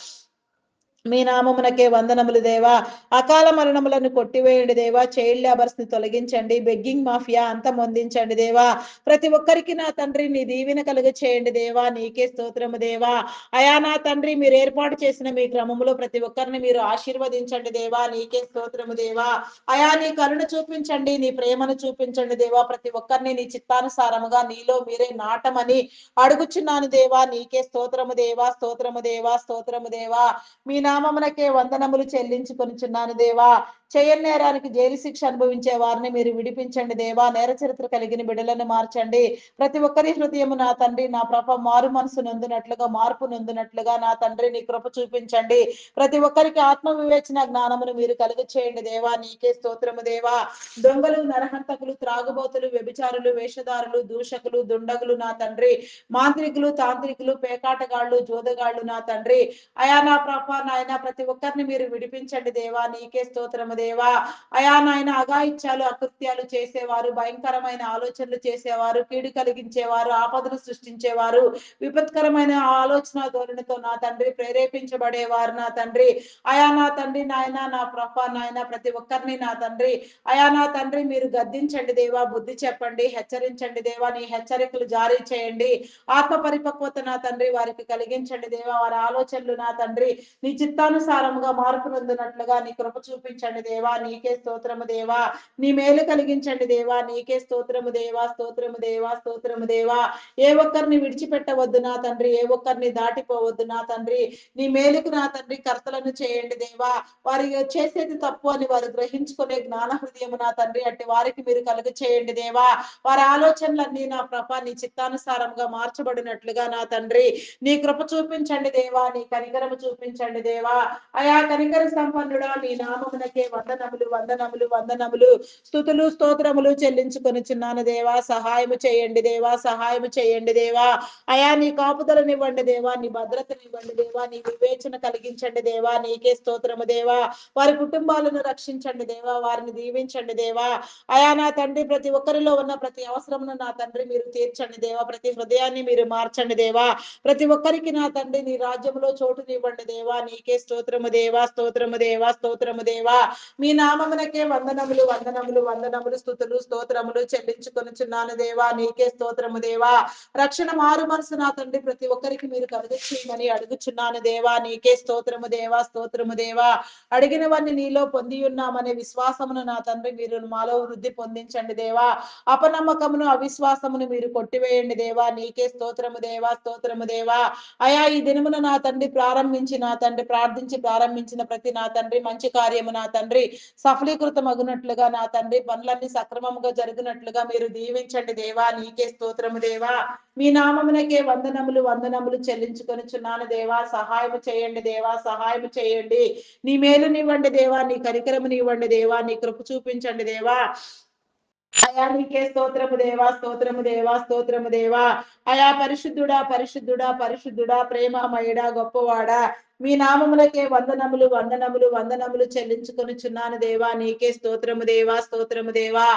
మీ నామమునకే వందనములు దేవా. అకాల మరణములను కొట్టివేయండి దేవా. చైల్డ్ లేబర్స్ ని తొలగించండి. బెగ్గింగ్ మాఫియా అంతమొందించండి దేవా. ప్రతి ఒక్కరికి నా తండ్రి నీ దీవెన కలుగ చేయండి దేవా. నీకే స్తోత్రము దేవా. అయా నా తండ్రి మీరు ఏర్పాటు చేసిన మీ క్రమములో ప్రతి ఒక్కరిని మీరు ఆశీర్వదించండి దేవా. నీకే స్తోత్రము దేవా. అయా నీ కరుణ చూపించండి. నీ ప్రేమను చూపించండి దేవా. ప్రతి ఒక్కరిని నీ చిత్తానుసారముగా నీలో మీరే నాటమని అడుగుచున్నాను దేవా. నీకే స్తోత్రము దేవా, స్తోత్రము దేవా, స్తోత్రము దేవా. మీ నామమునకే వందనములు చెల్లించుకొనుచున్నాను దేవా. చేయని నేరానికి జైలు శిక్ష అనుభవించే వారిని మీరు విడిపించండి దేవా. నేర చరిత్ర కలిగిన బిడ్డలను మార్చండి. ప్రతి ఒక్కరి హృదయము నా తండ్రి నా ప్రభ మారు మనసు నొందినట్లుగా మార్పు నొందినట్లుగా నా తండ్రి నీ కృప చూపించండి. ప్రతి ఒక్కరికి ఆత్మ వివేచన జ్ఞానమును మీరు కలుగ చేయండి దేవా. నీకే స్తోత్రము దేవా. దొంగలు నరహంతకులు త్రాగుబోతులు వ్యభిచారులు వేషధారులు దూషకులు దుండగులు నా తండ్రి మాంత్రికులు తాంత్రికులు పేకాటగాళ్ళు జోదగాళ్ళు నా తండ్రి అయా నా ప్రభా నాయన ప్రతి ఒక్కరిని మీరు విడిపించండి దేవా. నీకే స్తోత్రము దేవా. అయా నాయన అఘాయిత్యాలు అకృత్యాలు చేసేవారు భయంకరమైన ఆలోచనలు చేసేవారు కీడు కలిగించేవారు ఆపదలు సృష్టించేవారు విపత్కరమైన ఆలోచన ధోరణితో నా తండ్రి ప్రేరేపించబడేవారు నా తండ్రి అయా నా తండ్రి నాయన నా ప్రభా నాయన ప్రతి ఒక్కరిని నా తండ్రి అయా నా తండ్రి మీరు గద్దించండి దేవా. బుద్ధి చెప్పండి హెచ్చరించండి దేవా. నీ హెచ్చరికలు జారీ చేయండి. ఆత్మ పరిపక్వత నా తండ్రి వారికి కలిగించండి దేవా. వారి ఆలోచనలు నా తండ్రి నీ చిత్తానుసారముగా మార్పు నొందినట్లుగా నీ కృప చూపించండి దేవా. నీకే స్తోత్రము దేవా. నీ మేలు కలిగించండి దేవా. నీకే స్తోత్రము దేవా, స్తోత్రము దేవా, స్తోత్రము దేవా. ఏ ఒక్కరిని విడిచిపెట్టవద్దు నా తండ్రి. ఏ ఒక్కరిని దాటిపోవద్దు నా తండ్రి. నీ మేలుకు నా తండ్రి కర్తలను చేయండి దేవా. వారి చేసేది తప్పు అని వారు గ్రహించుకునే జ్ఞాన హృదయము నా తండ్రి అంటే వారికి మీరు కలుగ చేయండి దేవా. వారి ఆలోచనలన్నీ నా ప్రభ నీ చిత్తానుసారంగా మార్చబడినట్లుగా నా తండ్రి నీ కృప చూపించండి దేవా. నీ కనికరము చూపించండి దేవా. అయా కనికర సంపన్నుడా నీ నామమునకే వందనములు వందనములు వందనములు స్తుతులు స్తోత్రములు చెల్లించుకొనుచున్నాను దేవా. సహాయము చేయండి దేవా. సహాయము చేయండి దేవా. అయా నీ కాపుదలనివ్వండి దేవా. నీ భద్రతనివ్వండి దేవా. నీ వివేచన కలిగించండి దేవా. నీకే స్తోత్రము దేవా. వారి కుటుంబాలను రక్షించండి దేవా. వారిని దీవించండి దేవా. అయా నా తండ్రి ప్రతి ఒక్కరిలో ఉన్న ప్రతి అవసరమును నా తండ్రి మీరు తీర్చండి దేవా. ప్రతి హృదయాన్ని మీరు మార్చండి దేవా. ప్రతి ఒక్కరికి నా తండ్రి నీ రాజ్యంలో చోటునివ్వండి దేవా. నీ నీకే స్తోత్రము దేవా, స్తోత్రము దేవా, స్తోత్రము దేవా. మీ నామమునకే వందనములు, వందనములు, వందనములు, స్తుతులు, స్తోత్రములు చెల్లించుకొనుచున్నాను దేవా, నీకే స్తోత్రము దేవా. రక్షణ మారు మనసు నా తండ్రి ప్రతి ఒక్కరికి మీరు కలుగచేయమని అడుగుచున్నాను దేవా, నీకే స్తోత్రము దేవా, స్తోత్రము దేవా. అడిగినవన్నీ నీలో పొంది ఉన్నామనే విశ్వాసమును నా తండ్రి మీరు మాలో వృద్ధి పొందించండి దేవా. అపనమ్మకమును, అవిశ్వాసమును మీరు కొట్టివేయండి దేవా, నీకే స్తోత్రము దేవా, స్తోత్రము దేవా. అయా ఈ దినమున నా తండ్రి ప్రారంభించి నా తండ్రి ప్రార్థించి ప్రారంభించిన ప్రతి నా తండ్రి మంచి కార్యము నా తండ్రి సఫలీకృతమగునట్లుగా నా తండ్రి పనులన్నీ సక్రమముగా జరిగినట్లుగా మీరు దీవించండి దేవా, నీకే స్తోత్రము దేవా. మీ నామమునకే వందనములు, వందనములు చెల్లించుకొనుచున్నాను దేవా. సహాయము చేయండి దేవా, సహాయము చేయండి. నీ మేలునివ్వండి దేవా, నీ కనికరమునివ్వండి దేవా, నీ కృప చూపించండి దేవా. అయా నీకే స్తోత్రము దేవా, స్తోత్రము దేవా, స్తోత్రము దేవా. అయా పరిశుద్ధుడా, పరిశుద్ధుడా, పరిశుద్ధుడా, ప్రేమమయుడా, గొప్పవాడా, మీ నామములకే వందనములు, వందనములు, వందనములు చెల్లించుకొనుచున్నాను దేవా, నీకే స్తోత్రము దేవా, స్తోత్రము దేవా.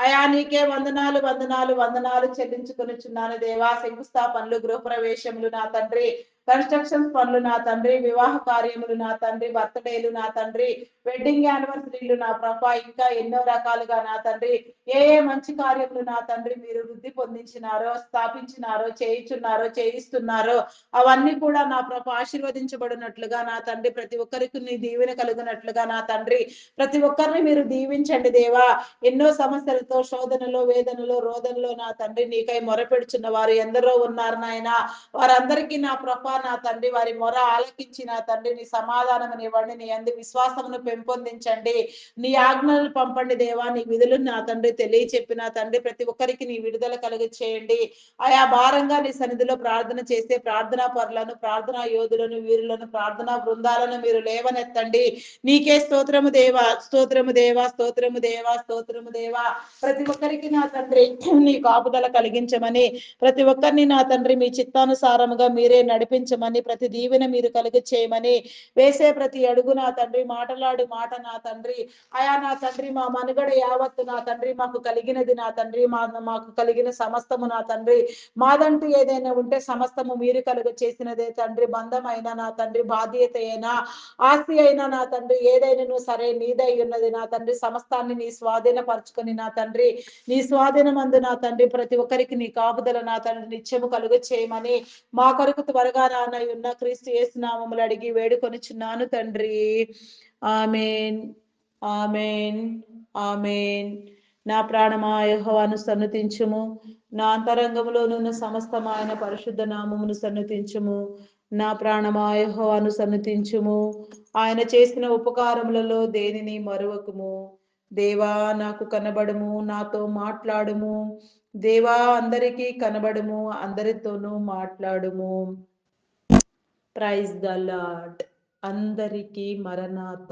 అయా నీకే వందనాలు, వందనాలు, వందనాలు చెల్లించుకొనుచున్నాను దేవా. శంకుస్థాపనలు, గృహప్రవేశములు నా తండ్రి, కన్స్ట్రక్షన్స్ పనులు నా తండ్రి, వివాహ కార్యములు నా తండ్రి, బర్త్డేలు నా తండ్రి, వెడ్డింగ్ యానివర్సరీలు నా ప్రభా, ఇంకా ఎన్నో రకాలుగా నా తండ్రి ఏ ఏ మంచి కార్యములు నా తండ్రి మీరు వృద్ధి పొందించినారో, స్థాపించినారో, చేయిచున్నారో, చేయిస్తున్నారో అవన్నీ కూడా నా ప్రభు ఆశీర్వదించబడినట్లుగా నా తండ్రి ప్రతి ఒక్కరికి నీ దీవెన కలుగునట్లుగా నా తండ్రి ప్రతి ఒక్కరిని మీరు దీవించండి దేవా. ఎన్నో సమస్యలతో శోధనలో, వేదనలో, రోదనలో నా తండ్రి నీకై మొరపెడుచున్న వారు ఎందరో ఉన్నారు నాయన. వారందరికీ నా ప్రభా నా తండ్రి వారి మొర ఆలకించి నా తండ్రి నీ సమాధానముని ఇవ్వండి, నీ అందు విశ్వాసమును పెంపొందించండి, నీ ఆజ్ఞలు పంపండి దేవా, నీ విధులను నా తండ్రి తెలియచెప్పిన తండ్రి ప్రతి ఒక్కరికి నీ విడుదల కలుగ చేయండి. ఆయా భారంగా నీ సన్నిధిలో ప్రార్థన చేసే ప్రార్థనా పరులను, ప్రార్థనా యోధులను, వీరులను, ప్రార్థనా బృందాలను మీరు లేవనెత్తండి. నీకే స్తోత్రము దేవా, స్తోత్రము దేవా, స్తోత్రము దేవా, స్తోత్రము దేవా. ప్రతి ఒక్కరికి నా తండ్రి నీ కాపుదల కలిగించమని, ప్రతి ఒక్కరిని నా తండ్రి మీ చిత్తానుసారముగా మీరే నడిపించమని, ప్రతి దీవెన మీరు కలుగ చేయమని, వేసే ప్రతి అడుగు నా తండ్రి, మాటలాడు మాట నా తండ్రి, అయా నా తండ్రి మా మనుగడ యావత్తు నా తండ్రి మాకు కలిగినది నా తండ్రి, మాకు కలిగిన సమస్తము నా తండ్రి, మాదంటూ ఏదైనా ఉంటే సమస్తము మీరు కలుగ చేసినదే తండ్రి. బంధమైన నా తండ్రి, బాధ్యత అయినా, ఆస్తి అయినా నా తండ్రి, ఏదైనా సరే నీదై ఉన్నది నా తండ్రి. సమస్తాన్ని నీ స్వాధీనపరచుకొని నా తండ్రి, నీ స్వాధీనమందు నా తండ్రి ప్రతి ఒక్కరికి నీ కాపుదల నా తండ్రి నిత్యము కలుగ చేయమని మా కొరకు త్వరగా రానై ఉన్న క్రీస్తు యేసు నామములు అడిగి వేడుకొనుచున్నాను తండ్రి. ఆమేన్, ఆమేన్, ఆమేన్. నా ప్రాణమా యెహోవాను సన్నుతించుము, నా అంతరంగములోనున్న సమస్తము ఆయన పరిశుద్ధ నామమును సన్నుతించుము. నా ప్రాణమా యెహోవాను సన్నుతించుము, ఆయన చేసిన ఉపకారములలో దేనిని మరువకుము. దేవా నాకు కనబడుము, నాతో మాట్లాడుము. దేవా అందరికీ కనబడుము, అందరితోనూ మాట్లాడుము. Praise the lord. అందరికీ మరణాత.